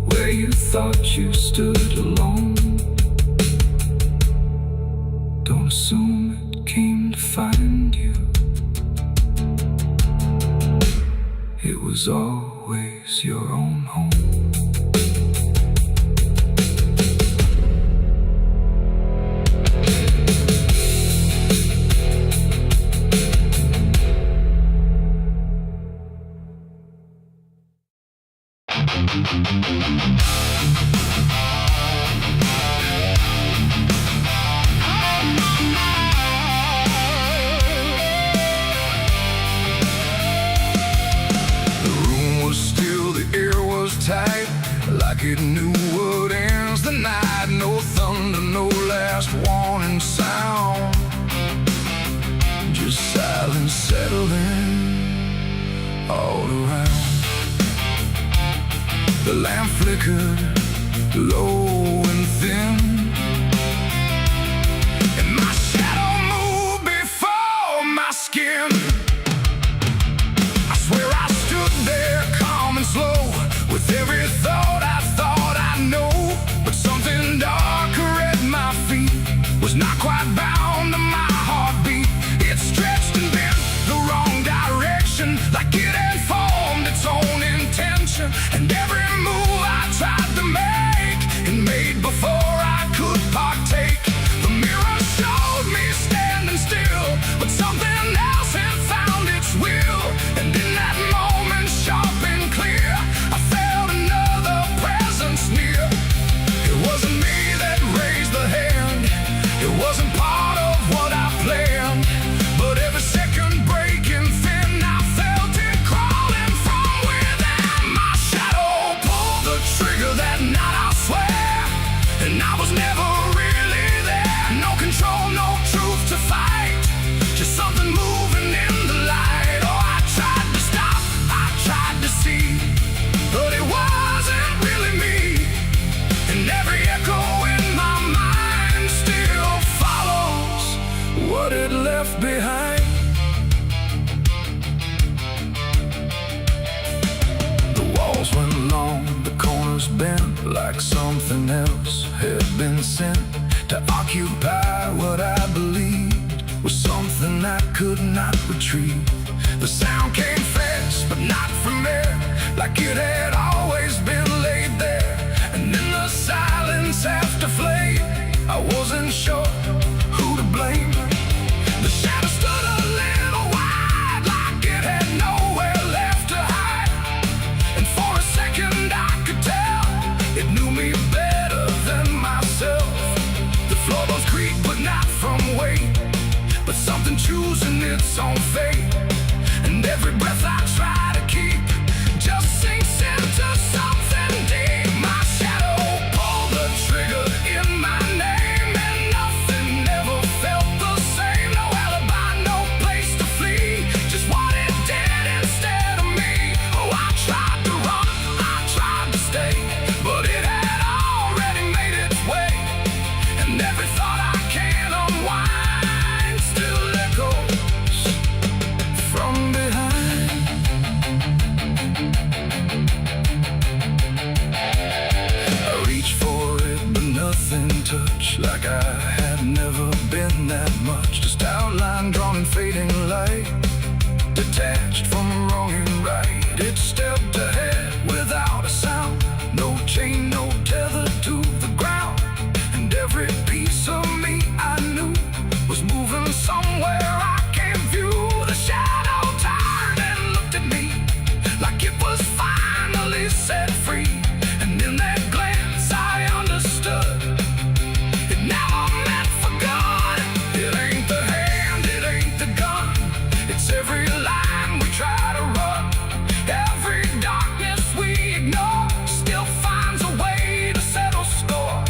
[SPEAKER 1] where you thought you stood alone, don't assume it came to find you. It was always your own home.
[SPEAKER 2] Tight, like it knew what ends the night. No thunder, no last warning sound, just silence settling all around. The lamp flickered low and thin, and my shadow moved before my skin. I swear I stood there calm and slow, with every thought I know. But something darker at my feet was not quite bound to my heartbeat. It stretched and bent the wrong direction, like it had formed its own intention. And every move I tried to make, it made before I could partake. The mirror showed me standing still, but something else had found its will. And in that moment, sharp and clear, I felt another presence near. It wasn't me that raised the hand, it wasn't part of what I planned. But every second breaking thin, I felt it crawling from within. My shadow pulled the trigger that night, I swear, and I was never really there. No control, no truth to fight, just something moving in the light. Oh, I tried to stop, I tried to see, but it wasn't really me. And every echo in my mind still follows what it left behind. The walls went long, the corners bent, like something else had been sent to occupy what I believed was something I could not retrieve. The sound came fast, but not from there, like it had always been laid there. And in the silence after flame, I wasn't sure who to blame. The shadow stood a little wide, like it had nowhere left to hide. And for a second I could tell it knew me better than myself. The floorboards creak, but not from weight, but something choosing its own fate. And every breath I try to keep just sinks into something deep. My shadow pulled the trigger
[SPEAKER 1] losing touch, like I had never been that much. Just outline drawn in fading light, detached from wrong and right. It stepped ahead without a sound, no chain, no tether to the ground. And every piece of me I knew was moving somewhere I can't view. The shadow turned and looked at me like it was finally set free. And in that glance I understood it never meant for good. It ain't the hand, it ain't the gun, it's every line we try to run. Every darkness we ignore still finds a way to settle score.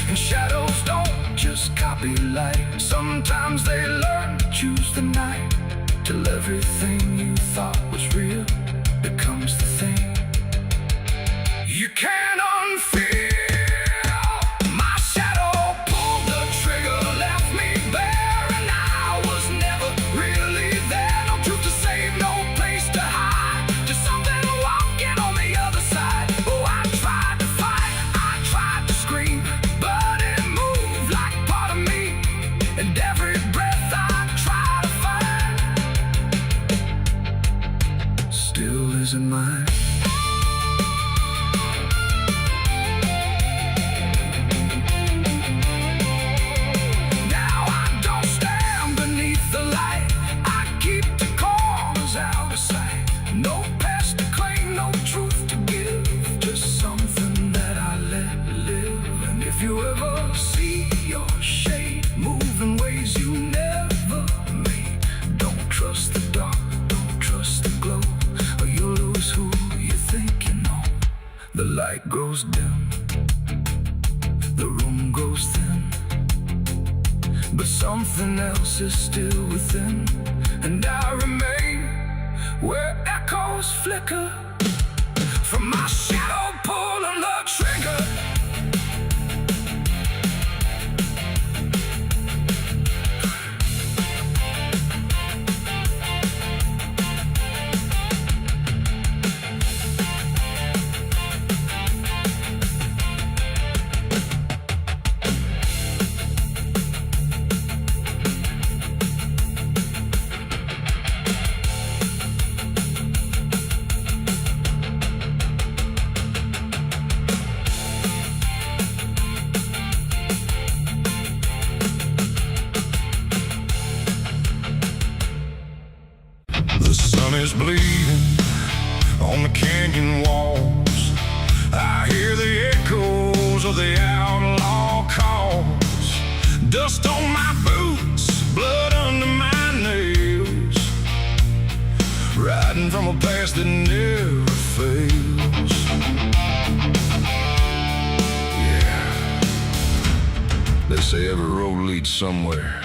[SPEAKER 1] And shadows don't just copy light, sometimes they learn to choose the night, till everything you thought was real becomes the thing you can't unfeel. My shadow pulled the trigger, left me bare, and I was never really there. No truth to save, no place to hide, just something walking on the other side. Oh, I tried to fight, I tried to scream, but it moved like part of me. And every breath I try to find still isn't mine. The light goes dim, the room goes thin, but something else is still within. And I remain where echoes flicker from my shadow pulling the trigger.
[SPEAKER 2] Is bleeding on the canyon walls. I hear the echoes of the outlaw calls. Dust on my boots, blood under my nails, riding from a past that never fails. Yeah, they say every road leads somewhere,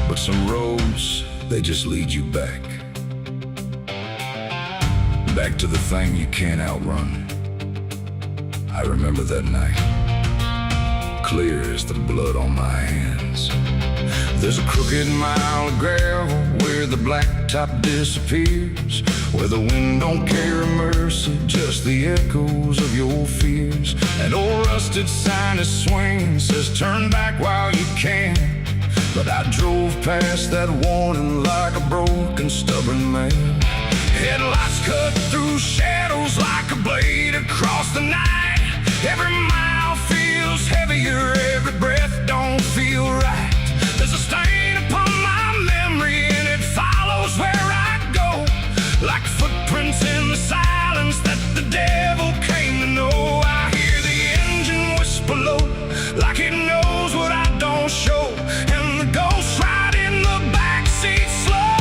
[SPEAKER 2] but some roads, they just lead you back to the thing you can't outrun. I remember that night, clear as the blood on my hands. There's a crooked mile of gravel where the blacktop disappears, where the wind don't carry mercy, just the echoes of your fears. An old rusted sign is swinging, says turn back while you can. But I drove past that warning like a broken, stubborn man. Headlights cut through shadows like a blade across the night. Every mile feels heavier, every breath don't feel right. There's a stain upon my memory and it follows where I go, like footprints in the silence that the devil came to know. I hear the engine whisper low, like it knows what I don't show. Ghost ride in the backseat slow.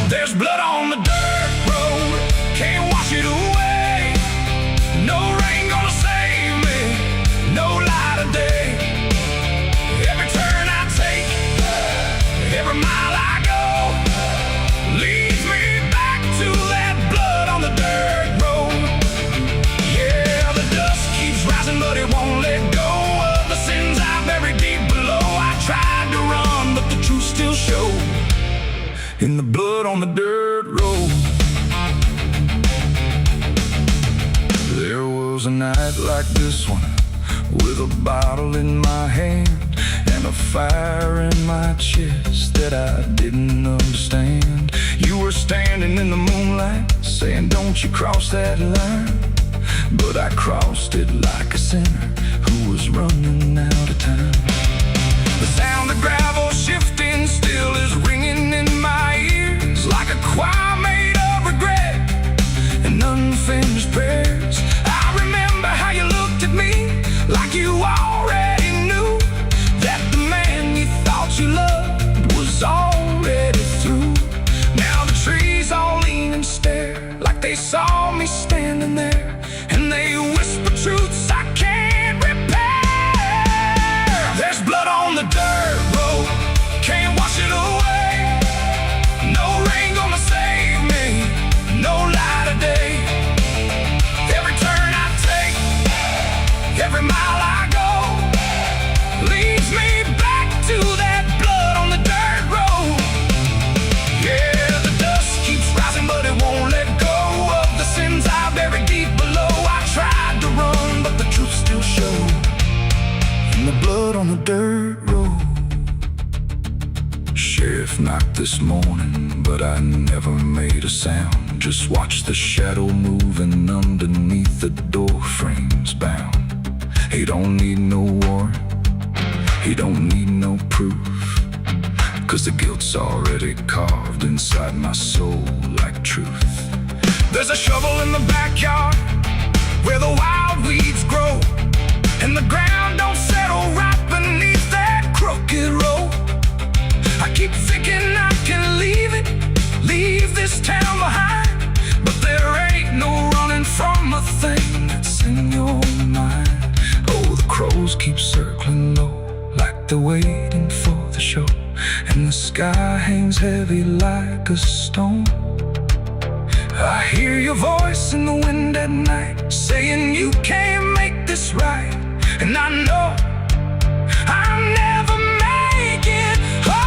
[SPEAKER 2] There's blood on the dirt road, can't wash it away. No rain gonna save me, no light of day. Every turn I take, every mile I go, leads me back to that blood on the dirt road. Yeah, the dust keeps rising, but it won't let go of the sins I buried deep below. Tried to run, but the truth still showed in the blood on the dirt road. There was was a night like this one, with a bottle in my hand and a fire in my chest that I didn't understand. You were standing in the moonlight, saying don't you cross that line. But I crossed it like a sinner who was running out of time. The sound of gravel shifting still is ringing in my ears, like a choir made of regret and unfinished prayers. I remember how you looked at me like you already knew that the man you thought you loved was already through. Now the trees all lean and stare like they saw me standing there, and they whisper truths I can't repair. There's blood on the dirt road, can't wash it away. No rain gonna save me, no light of day. Every turn I take, every mile I go, leads me back to that blood on the dirt road. Yeah, the dust keeps rising, but it won't let go of the sins I buried deep below. I tried to run, but the truth still showed in the blood on the dirt road. Sheriff knocked this morning, but I never made a sound. Just watched the shadow moving underneath the door frames bound. He don't need no warrant, he don't need no proof, 'cause the guilt's already carved inside my soul like truth. There's a shovel in the backyard where the wild weeds grow, and the ground don't settle right beneath that crooked road. I keep thinking I can leave it, leave this town behind, but there ain't no running from a thing that's in your mind. Oh, the crows keep circling low like they're waiting for the show, and the sky hangs heavy like a stone. I hear your voice in the wind at night, saying you can't make this right, and I know I'll never make it home.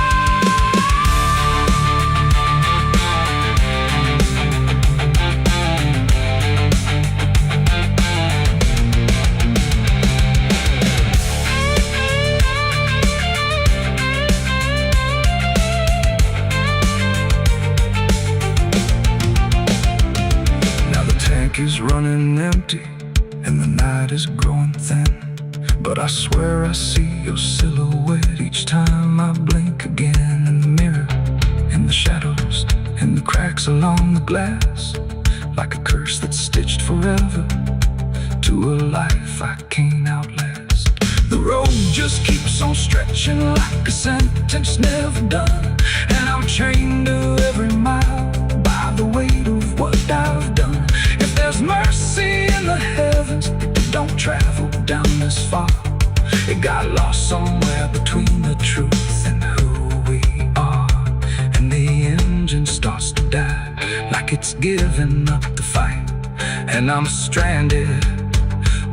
[SPEAKER 2] Is running empty and the night is growing thin, but I swear I see your silhouette each time I blink again. In the mirror, in the shadows, in the cracks along the glass, like a curse that's stitched forever to a life I can't outlast. The road just keeps on stretching like a sentence never done, and I'm chained to every mile by the weight of what I've done. If there's mercy in the heavens, it don't travel down this far. It got lost somewhere between the truth and who we are, and the engine starts to die like it's giving up the fight, and I'm stranded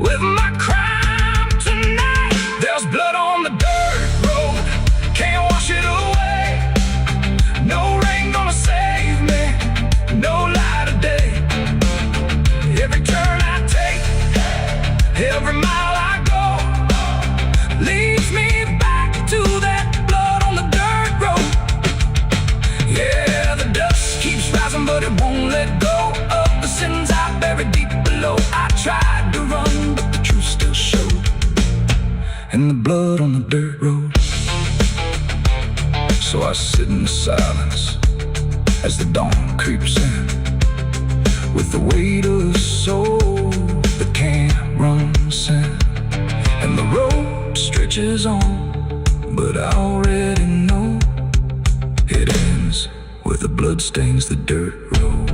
[SPEAKER 2] with my crime tonight. There's blood on the dirt road, can't wash it away. No rain gonna save me, no light of day. Every turn I take, every mile I go, leads me back to that blood on the dirt road. Yeah, the dust keeps rising, but it won't let go of the sins I buried deep below. I tried to run, but the truth still showed in the blood on the dirt road. So I sit in the silence as the dawn creeps in, with the weight of a soul that can't run sin. And the road stretches on, but I already know it ends where the blood stains the dirt road.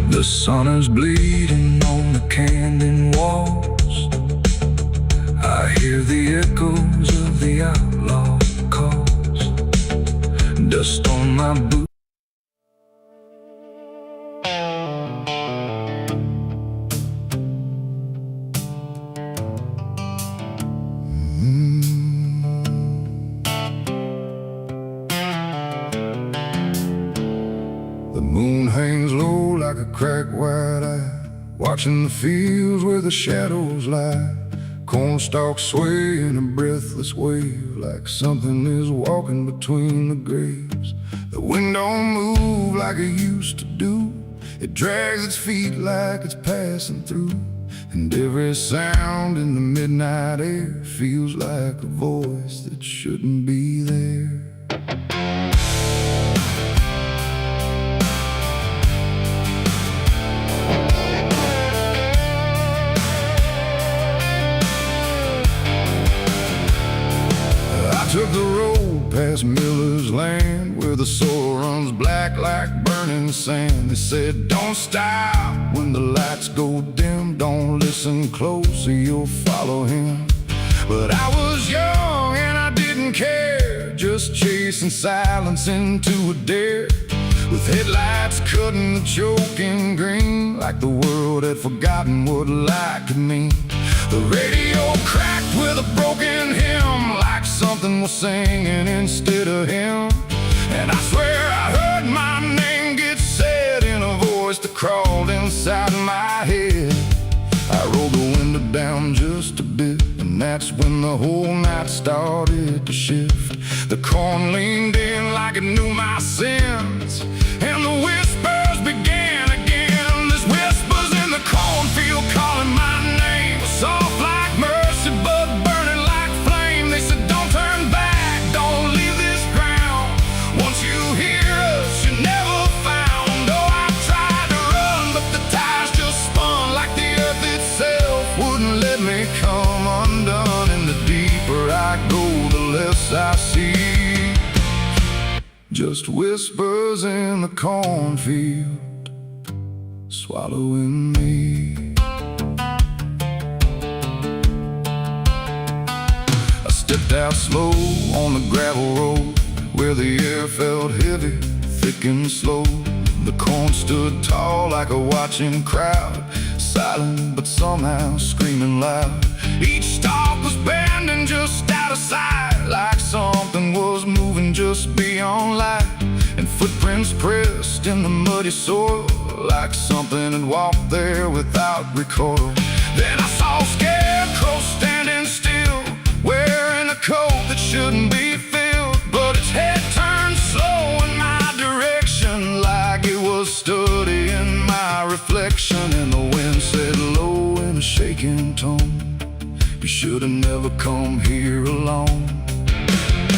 [SPEAKER 2] The sun is bleeding on the canyon walls,
[SPEAKER 1] my boots.
[SPEAKER 2] The moon hangs low like a cracked white eye, watching the fields where the shadows lie. Corn stalks sway in a breathless wave, like something is walking between the graves. The wind don't move like it used to do, it drags its feet like it's passing through. And every sound in the midnight air feels like a voice that shouldn't be there. I took the road past Miller's land, where the soil runs black like burning sand. They said, don't stop when the lights go dim, don't listen close or you'll follow him. But I was young and I didn't care, just chasing silence into a dare, with headlights cutting the choking green, like the world had forgotten what light could mean. The radio cracked with a broken hymn, like something was singing instead of him. And I swear I heard my name get said in a voice that crawled inside my head. I rolled the window down just a bit, and that's when the whole night started to shift. The corn leaned in like it knew my sins, and the whispers began again. There's whispers in the cornfield calling my name, soft like mercy but burning like flame. They said, don't turn back, don't leave this ground. Once you hear us, you're never found. Oh, I tried to run, but the tires just spun, like the earth itself wouldn't let me come undone. And the deeper I go, the less I see, just whispers in the cornfield swallowing me. I stepped out slow on the gravel road, where the air felt heavy, thick and slow. The corn stood tall like a watching crowd, silent but somehow screaming loud. Each stalk was bending just out of sight, like something was moving just beyond light. And footprints pressed in the muddy soil, like something had walked there without recoil. Then I saw a scarecrow standing still, wearing a coat that shouldn't be filled, but its head turned slow in my direction, like it was studying my reflection. And the wind said low in a shaking tone, you should have never come here alone.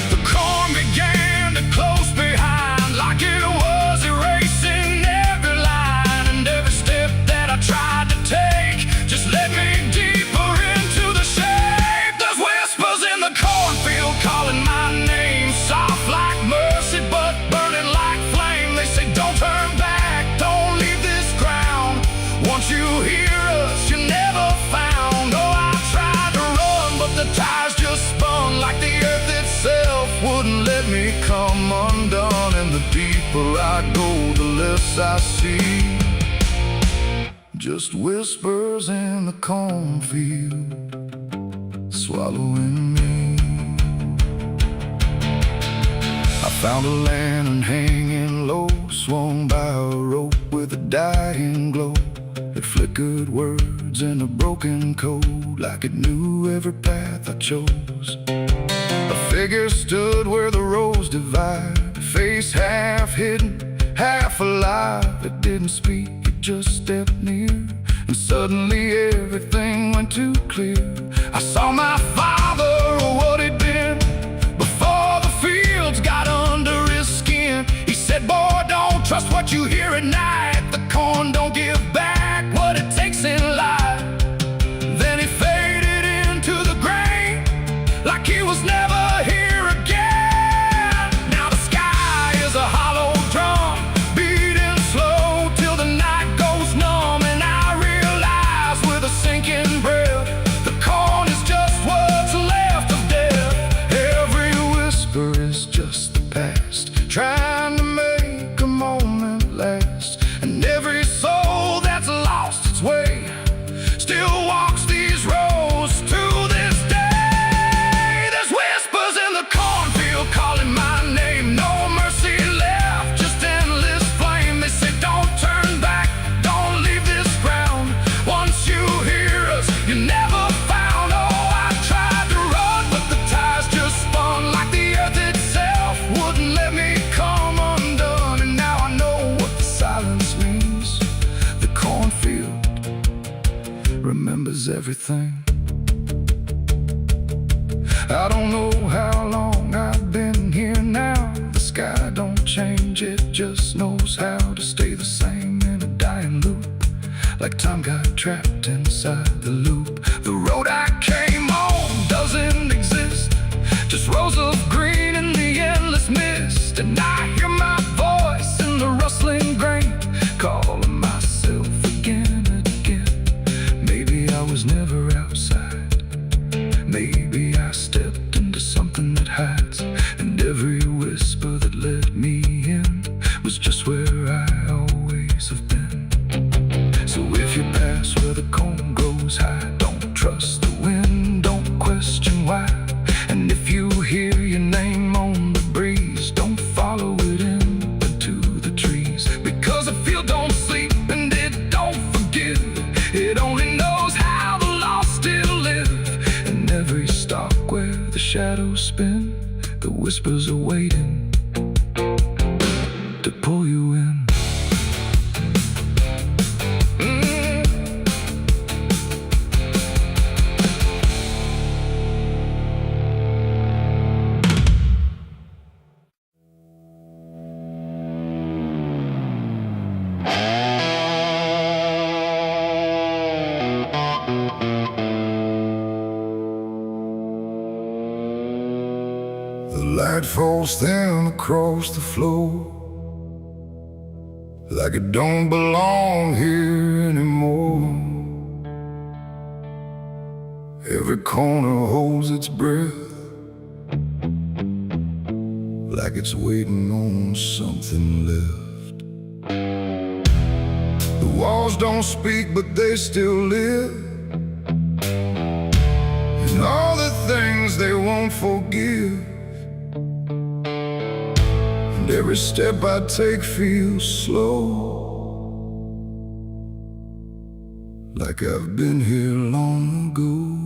[SPEAKER 2] The corn began to close behind, like it was erasing every line. And every step that I tried to take just led me deeper into the shade. There's whispers in the cornfield calling my name, soft like mercy but burning like flame. They say, don't turn back, don't leave this ground. Once you hear us, you're never found. Oh, I tried to run, but the tires just spun, like the earth itself wouldn't let me come undone. And the deeper I go, the less I see, just whispers in the cornfield swallowing me. I found a lantern hanging low, swung by a rope with a dying glow. It flickered words in a broken code, like it knew every path I chose. A figure stood where the roads divide, face half hidden, half alive. It didn't speak, it just stepped near, and suddenly everything went too clear. I saw my father, or what he'd been, before the fields got under his skin. He said, boy, don't trust what you hear at night. The corn don't give back what it takes in life. Then he faded into the grain, like he was never here again. Now the sky is a hollow drum, beating slow till the night goes numb. And I realize with a sinking breath, the corn is just what you never found. Oh, I tried to run, but the tires just spun like the earth itself wouldn't let me come undone. And now I know what the silence means. The cornfield remembers everything. I don't know how long I've been here now. The sky don't change, it just knows how to stay the same in a dying loop. Like time got trapped inside the loop. The road I came on doesn't exist, just rows of green in the endless mist. And I hear my voice in the rustling grain, calling myself again and again. Maybe I was never outside, maybe I stepped into something that hides, and every whisper that let me in was just where I always have been. So if you pass where the corn grows high, don't trust the wind, don't question why. And if you hear your name on the breeze, don't follow it into the trees. Because the field don't sleep and it don't forgive, it only knows how the lost still live. And every stalk where the shadows spin, the whispers are waiting to pull you in. The light falls thin across the floor, like it don't belong here anymore. Every corner holds its breath, like it's waiting on something left. The walls don't speak, but they still live, and all the things they won't forgive. Every step I take feels slow, like I've been here long ago.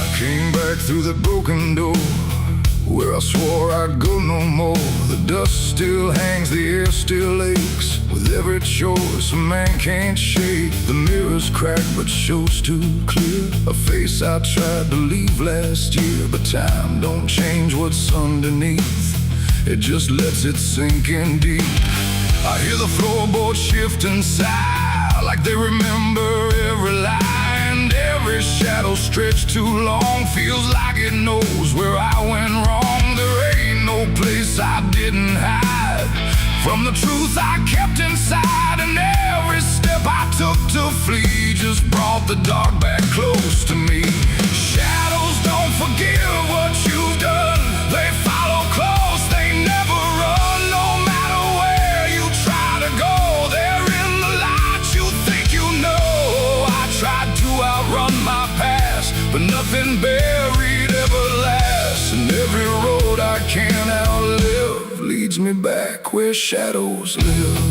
[SPEAKER 2] I came back through the broken door, where I swore I'd go no more. The dust still hangs, the air still aches with every choice a man can't shake. The mirror's cracked but shows too clear a face I tried to leave last year. But time don't change what's underneath, it just lets it sink in deep. I hear the floorboards shift and sigh, like they remember every lie. And every shadow stretched too long feels like it knows where I went wrong. There ain't no place I didn't hide from the truth I kept inside. And every step I took to flee just brought the dark back close to me. Shadows don't forgive what you've done, they follow close, they never run. No matter where you try to go, they're in the light you think you know. I tried to outrun my past, but nothing buried ever lasts. And every road I can't outlive leads me back where shadows live.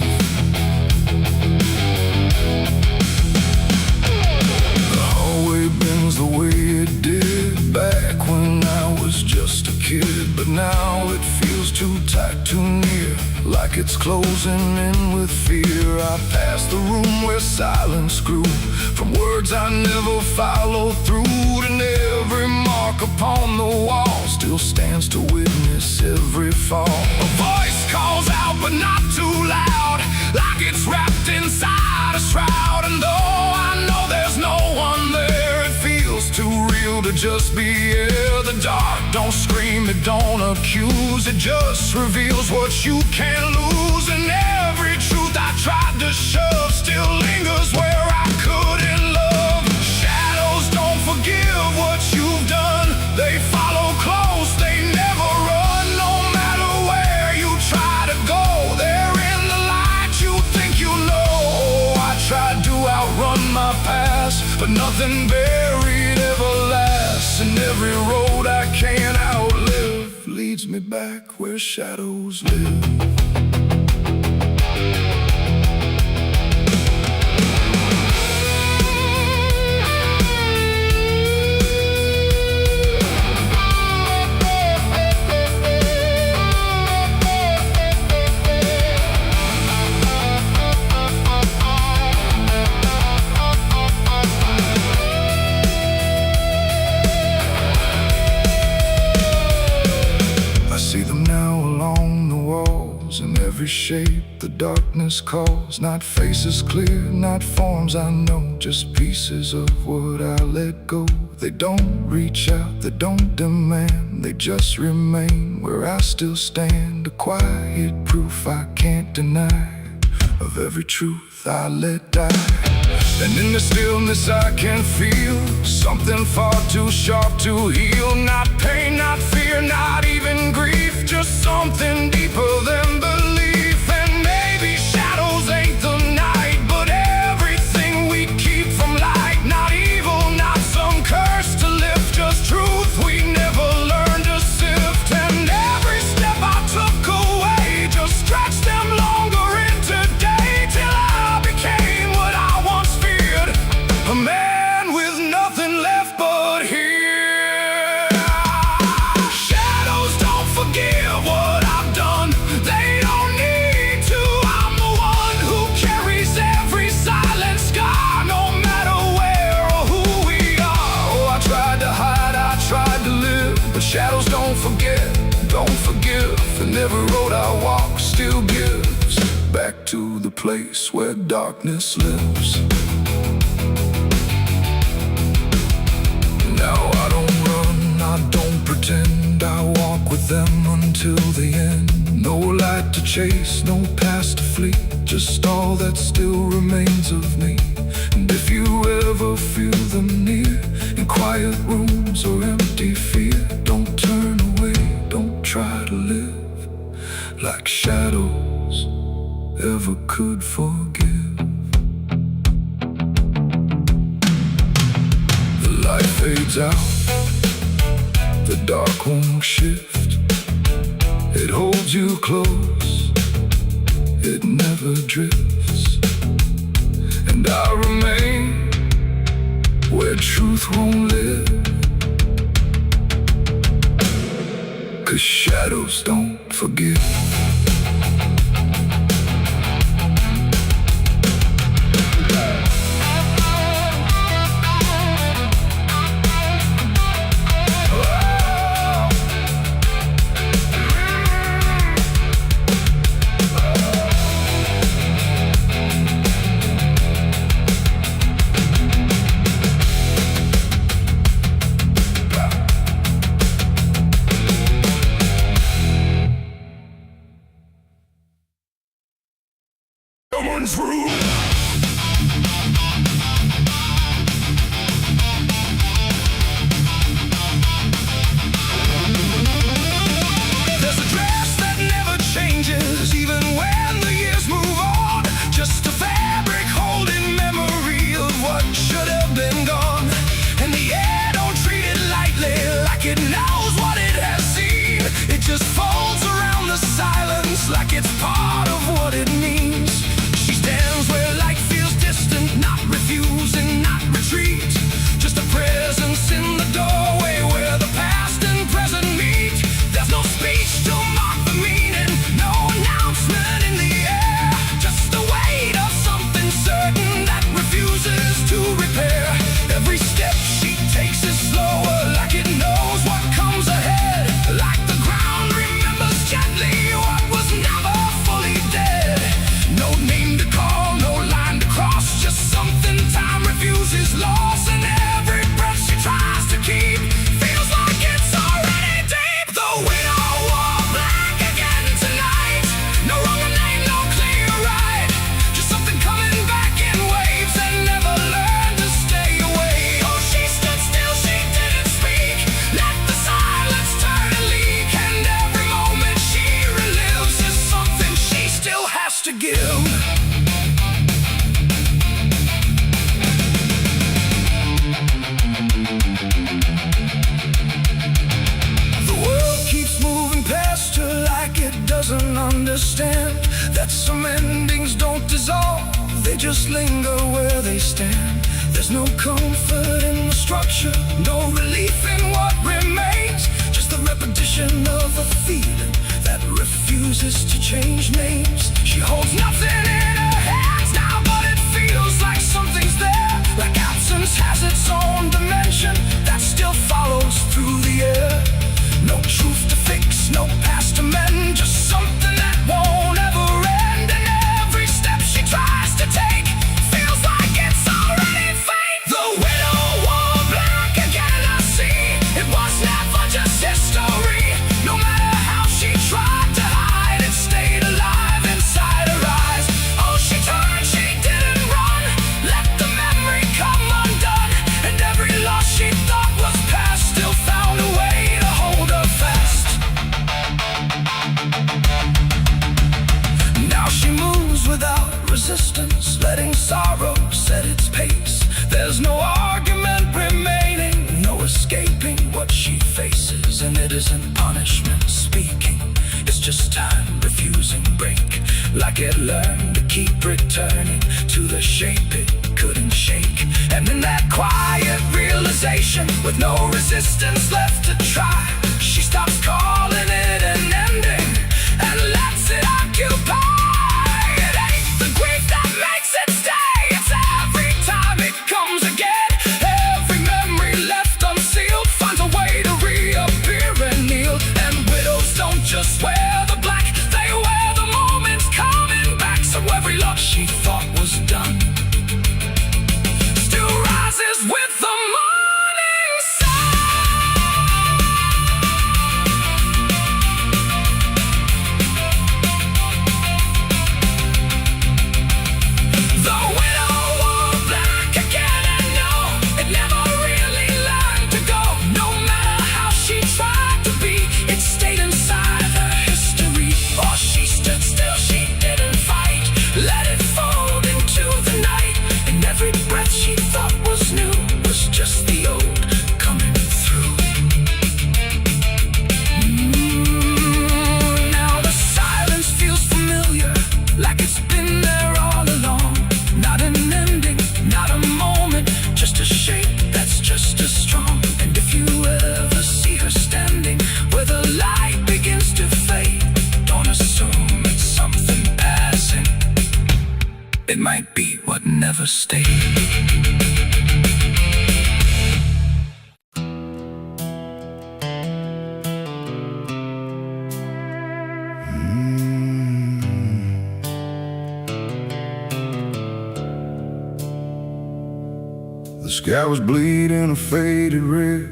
[SPEAKER 2] The hallway bends the way it did back when I was just a kid. But now it feels too tight, too near, like it's closing in with fear. I pass the room where silence grew, from words I never followed through. And every mark upon the wall still stands to witness every fall. A voice calls out but not too loud, like it's wrapped inside a shroud. And though I know there's no one there, it feels too real to just be here. The dark don't scream, it don't accuse, it just reveals what you can't lose. And every truth I tried to shove still lingers where I couldn't love. Shadows don't forgive what you've done, they follow close, they never run. No matter where you try to go, they're in the light you think you know. I tried to outrun my past, but nothing buried ever lasts. And every road I can't outlive leads me back where shadows live. In every shape the darkness calls, not faces clear, not forms I know, just pieces of what I let go. They don't reach out, they don't demand, they just remain where I still stand. A quiet proof I can't deny of every truth I let die. And in the stillness I can feel something far too sharp to heal. Not pain, not fear, not even grief, just something deeper than belief. And maybe shadows ain't the night, but everything we keep from light. Not evil, not some curse to lift, just truth we never learned to sift. And every step I took away just stretched them longer into day, till I became what I once feared, a man with nothing left but here. Shadows don't forgive what I've done, they don't need to. I'm the one who carries every silent scar, no matter where or who we are. Oh, I tried to hide, I tried to live, but shadows don't forget, don't forgive. And every road I walk still gives back to the place where darkness lives. Now I don't run, I don't pretend, I walk with them until the end. No light to chase, no past to flee, just all that still remains of me. And if you ever feel them near, in quiet rooms or empty fear, don't turn away, don't try to live like shadows ever could forgive. The light fades out, the dark won't shift. It holds you close, it never drifts. And I remain where truth won't live, 'cause shadows don't forgive. don't dissolve, they just linger where they stand. There's no comfort in the structure, no relief in what remains, just the repetition of a feeling that refuses to change names. She holds nothing in her hands now, but it feels like something's there, like absence has its own dimension that still follows through the air. No truth to fix, no past to mend, just something that won't ever end. And every step she tries to take feels like it's already fate. The widow wore black again, I see. It was never just history. No matter how she tried to hide, it stayed alive inside her eyes. Oh, she turned, she didn't run, let the memory come undone. And every loss she thought was past still found a way to hold her fast. Now she moves without resistance, letting sorrow set its pace. There's no argument remaining, no escaping what she faces. And it isn't punishment speaking, it's just time refusing break. Like it learned to keep returning to the shape it couldn't shake. And in that quiet realization, with no resistance left to try, she stops calling it an ending and lets it occupy. It ain't the grief that makes it stay, it's every time it comes again. Every memory left unsealed finds a way to reappear and kneel. And widows don't just wear the black, they wear the moments coming back. So every loss she thought was done still rises with the morning sun. The widow wore black again, and no, it never really learned to go. No matter how she tried to be, it stayed inside her history. Or she stood still, she didn't fight, let it fold into the night. And every breath she thought was new was just the old coming through. Now the silence feels familiar, like it's been there all along. Not an ending, not a moment, just a shape that's just as strong. And if you ever see her standing where the light begins to fade, don't assume it's something passing, it might be what never stayed.
[SPEAKER 1] The sky was bleeding a faded red,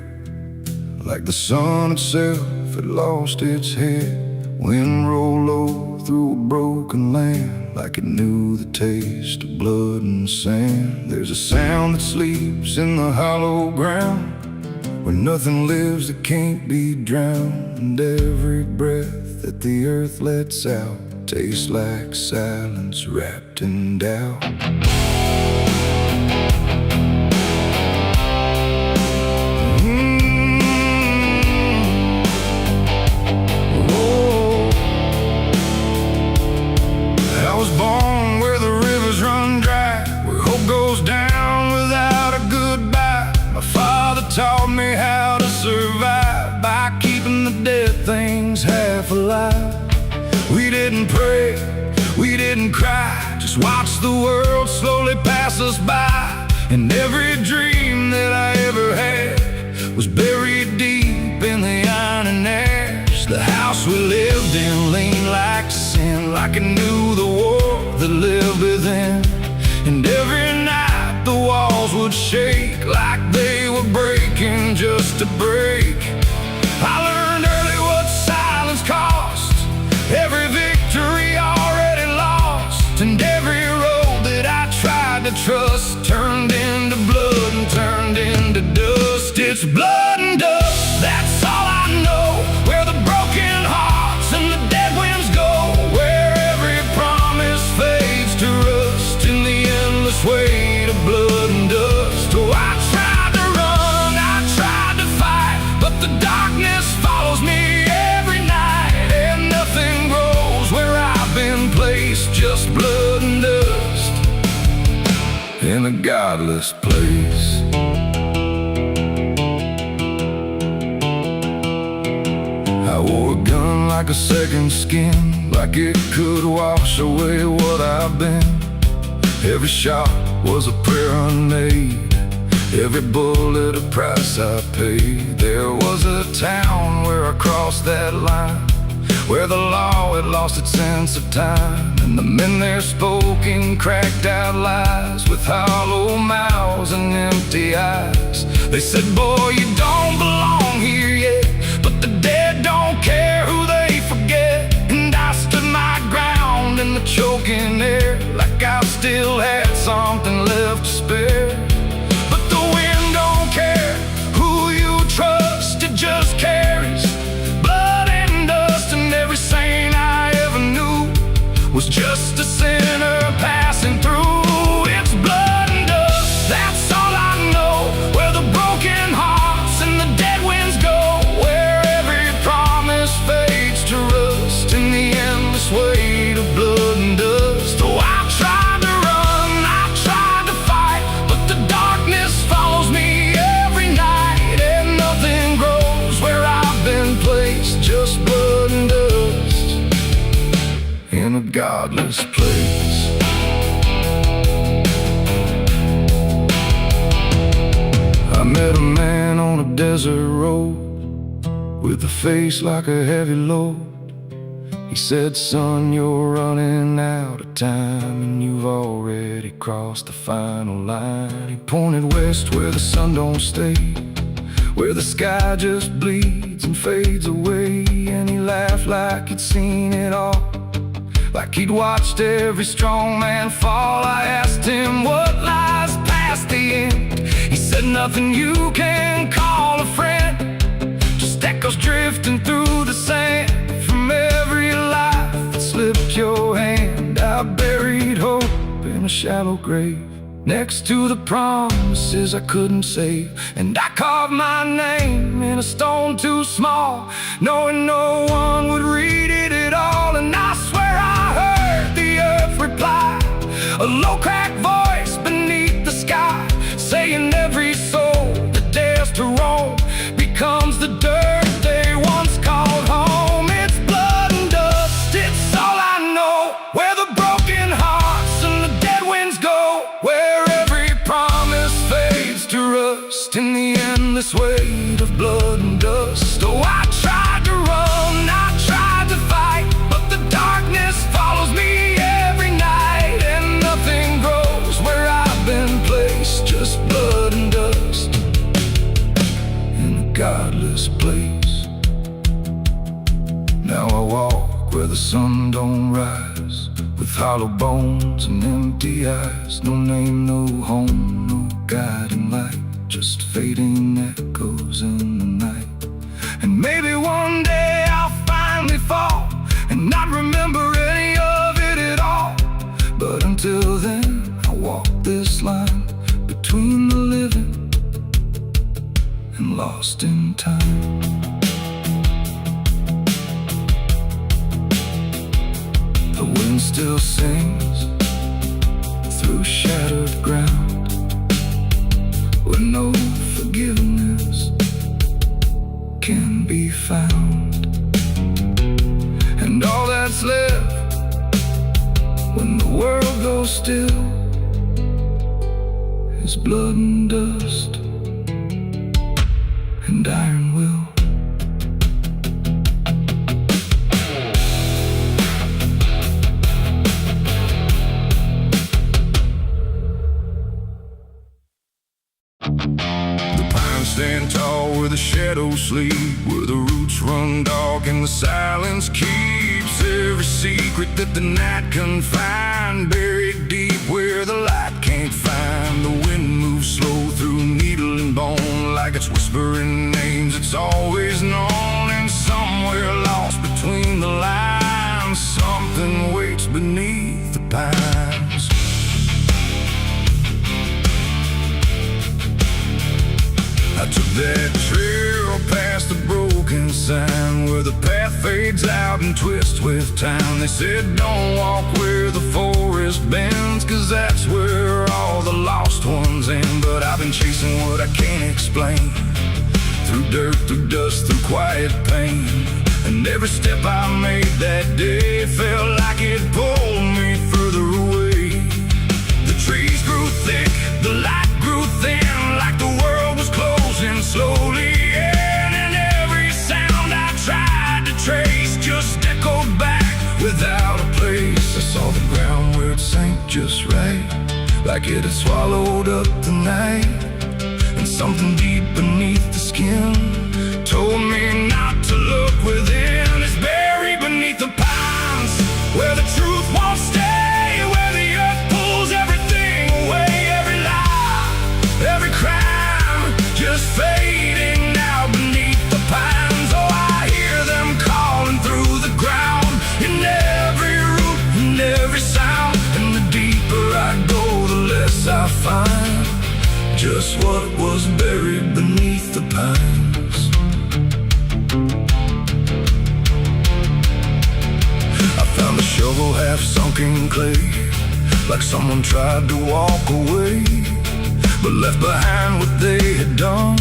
[SPEAKER 1] like the sun itself had lost its head. Wind rolled low through a broken land, like it knew the taste of blood and sand. There's a sound that sleeps in the hollow ground, where nothing lives that can't be drowned. And every breath that the earth lets out tastes like silence wrapped in doubt. I was born where the rivers run dry, where hope goes down without a goodbye. My father taught me how to survive by keeping the dead things half alive. We didn't pray, we didn't cry, just watch the world slowly pass us by. And every dream that I ever had was buried deep in the iron and ash. The house we lived in leaned like sin, like it knew the war that lived within. And every night the walls would shake like they were breaking just to break. I learned early what silence cost, every victory already lost. And every road that I tried to trust turned into blood and turned into dust. It's blood and dust, that's all I know. Where the broken hearts and the dead winds go, where every promise fades to rust in the endless weight of blood and dust. Oh, I tried to run, I tried to fight, but the darkness follows me every night. And nothing grows where I've been placed, just blood and dust. a godless place. I wore a gun like a second skin, like it could wash away what I've been. Every shot was a prayer unmade, every bullet a price I paid. There was a town where I crossed that line, where the law had lost its sense of time, and the men there spoke in cracked out lies, with hollow mouths and empty eyes. They said, boy, you don't belong here yet, but the dead don't care who they forget. And I stood my ground in the choking air, like I still had something left to spare. But the wind don't care who you trust, it just carries blood and dust. And every saint I ever knew was just a sinner passing through. It's blood and dust, that's all I know, where the broken hearts and the dead winds go, where every promise fades to rust in the endless weight of blood and dust. Oh, I tried to run, I tried to fight, but the darkness follows me every night, and nothing grows where I've been placed, just blood and dust in a godless place. I met a man on a desert road, with a face like a heavy load. He said, son, you're running out of time, and you've already crossed the final line. He pointed west where the sun don't stay, where the sky just bleeds and fades away. And he laughed like he'd seen it all, like he'd watched every strong man fall. I asked him what lies past the end. He said, nothing you can call a friend, just echoes drifting through the sand from every life that slipped your hand. I buried hope in a shallow grave, next to the promises I couldn't save. And I carved my name in a stone too small, knowing no one would read it at all. And I swear I heard the earth reply, a low cracked voice beneath the sky, saying every soul that dares to roam becomes the dirt they once called home. It's blood and dust, it's all I know, where the broken hearts and the dead winds go, where every promise fades to rust in the endless weight of blood and dust. Oh, I tried to run, I tried to fight, but the darkness follows me every night, and nothing grows where I've been placed, just blood and dust in a godless place. Now I walk where the sun don't rise, with hollow bones and empty eyes. No name, no home, no guiding light, just fading echoes in the night. And maybe one day I'll finally fall and not remember any of it at all. But until then, I walk this line between the living and lost in time. The wind still sings through shattered ground, where no forgiveness can be found. And all that's left when the world goes still is blood and dust and iron will.
[SPEAKER 2] Stand tall where the shadows sleep, where the roots run dark and the silence keeps every secret that the night can find. Buried deep where the light can't find. The wind moves slow through needle and bone, like it's whispering names it's always known. And somewhere lost between the lines, something waits beneath the pines. I took that trail past the broken sign, where where the path fades out and twists with time. They said don't walk where the forest bends, 'cause that's where all the lost ones end. But I've been chasing what I can't explain, through dirt, through dust, through quiet pain. And every step I made that day felt like it pulled me further away. The trees grew thick, the light grew thin, like the world was closing slowly in. And every sound I tried to trace just echoed back without a place. I saw the ground where it sank just right, like it had swallowed up the night. And something deep beneath the skin told me not to look within. It's buried beneath the pines, where the truth won't stay, where the earth pulls everything away. Every lie, every crime, just fading now beneath the pines. Oh, I hear them calling through the ground, in every root and every sound. And the deeper I go, the less I find just what was buried beneath the pines. I found a shovel half sunk in clay, like someone tried to walk away, but left behind what they had done.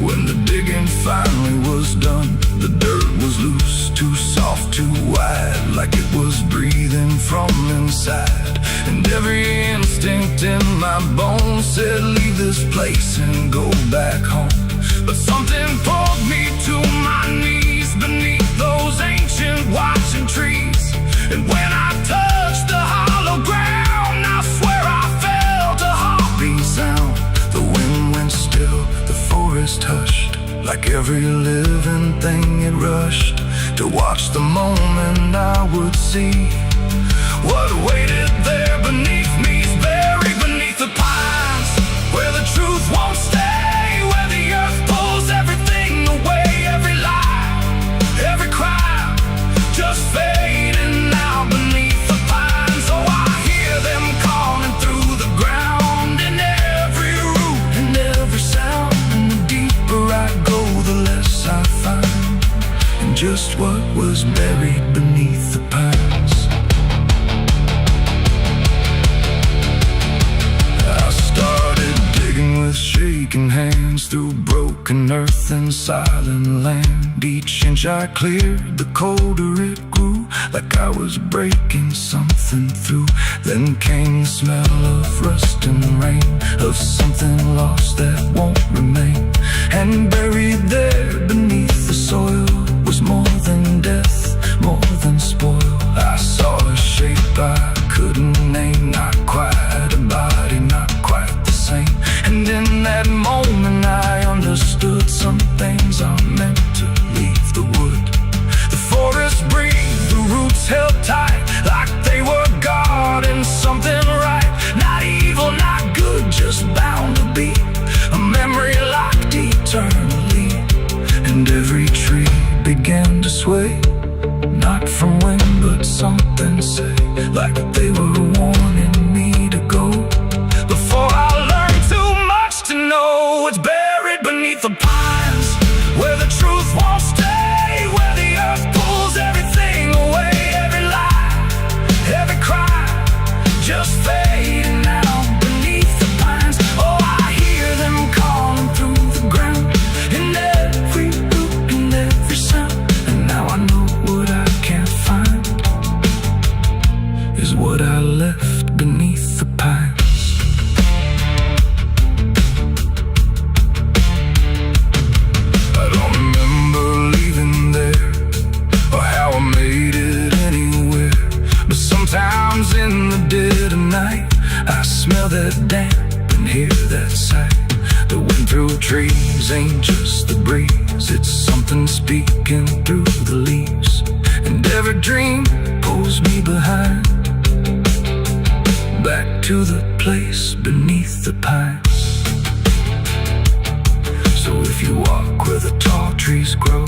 [SPEAKER 2] When the digging finally was done, the dirt was loose, too soft, too wide, like it was breathing from inside. And every instinct in my bones said leave this place and go back home. But something pulled me to my knees beneath those ancient watching trees. And when I touched the hollow ground, I swear I felt a heartbeat sound. The wind went still, the forest hushed, like every living thing it rushed to watch the moment I would see what waited there beneath me. Is buried beneath the pines, where the truth won't stay, where the earth pulls everything away. Every lie, every crime, just fading now beneath the pines. Oh, I hear them calling through the ground, in every root and every sound. And the deeper I go, the less I find, and just what was buried beneath the pines. Shaking hands through broken earth and silent land. Each inch I cleared, the colder it grew, like I was breaking something through. Then came the smell of rust and rain, of something lost that won't remain. And buried there beneath the soil was more than death, more than spoil. I saw a shape I couldn't name, not quite a body, not quite the same. And in that moment I understood some things are meant to leave the wood. The forest breathed, the roots held tight, like they were guarding something right. Not evil, not good, just bound to be a memory locked eternally. And every tree began to sway, not from wind but something say, like they were warning me to go. Before I learned too much to know, it's buried beneath the pines, where the truth won't stay, where the earth pulls everything away. Every lie, every crime, just fading now beneath the pines. Oh, I hear them calling through the ground, in every root and every sound. And now I know what I can't find is what I left beneath the pines. Sometimes in the dead of night, I smell that damp and hear that sight. The wind through trees ain't just the breeze, it's something speaking through the leaves. And every dream pulls me behind, back to the place beneath the pines. So if you walk where the tall trees grow,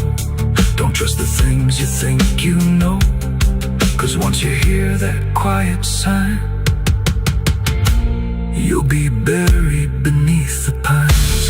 [SPEAKER 2] don't trust the things you think you know. 'Cause once you hear that quiet sign, you'll be buried beneath the pines.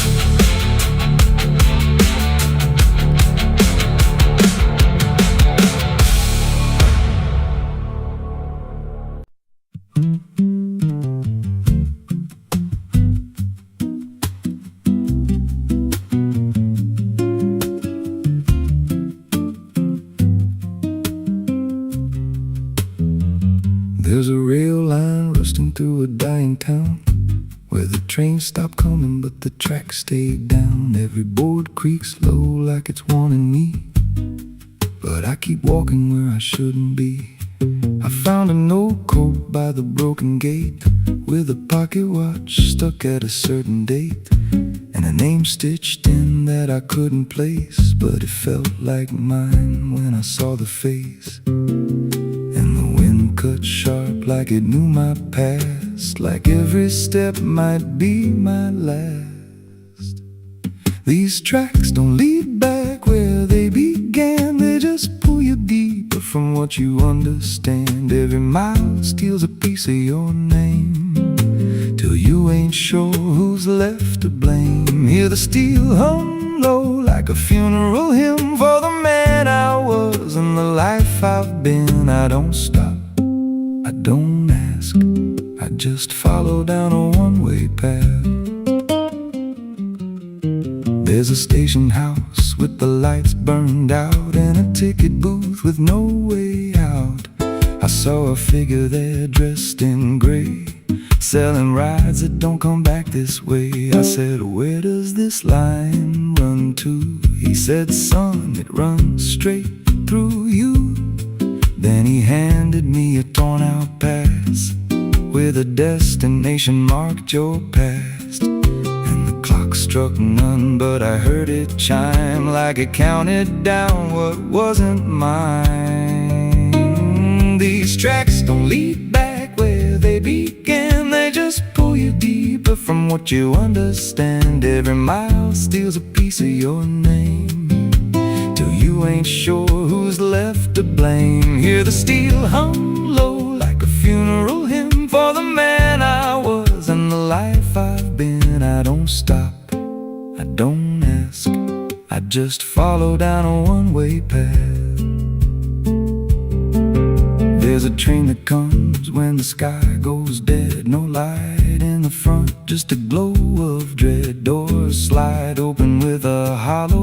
[SPEAKER 1] track stayed down, every board creaks low like it's warning me. But I keep walking where I shouldn't be. I found a note code by the broken gate, with a pocket watch stuck at a certain date, and a name stitched in that I couldn't place, but it felt like mine when I saw the face. And the wind cut sharp like it knew my past, like every step might be my last. These tracks don't lead back where they began, they just pull you deeper from what you understand. Every mile steals a piece of your name, till you ain't sure who's left to blame. Hear the steel hum low like a funeral hymn for the man I was and the life I've been. I don't stop, I don't ask, I just follow down a one-way path. There's a station house with the lights burned out, and a ticket booth with no way out. I saw a figure there dressed in gray, selling rides that don't come back this way. I said, where does this line run to? He said, son, it runs straight through you. Then he handed me a torn out pass with a destination marked your past. And the clock struck none, but I heard it chime like it counted down what wasn't mine. These tracks don't lead back where they began, they just pull you deeper from what you understand. Every mile steals a piece of your name, till you ain't sure who's left to blame. Hear the steel hum low like a funeral hymn for the man I was and the life I've been. I don't stop, I don't ask, I just follow down a one-way path. There's a train that comes when the sky goes dead, no light in the front, just a glow of dread. Doors slide open with a hollow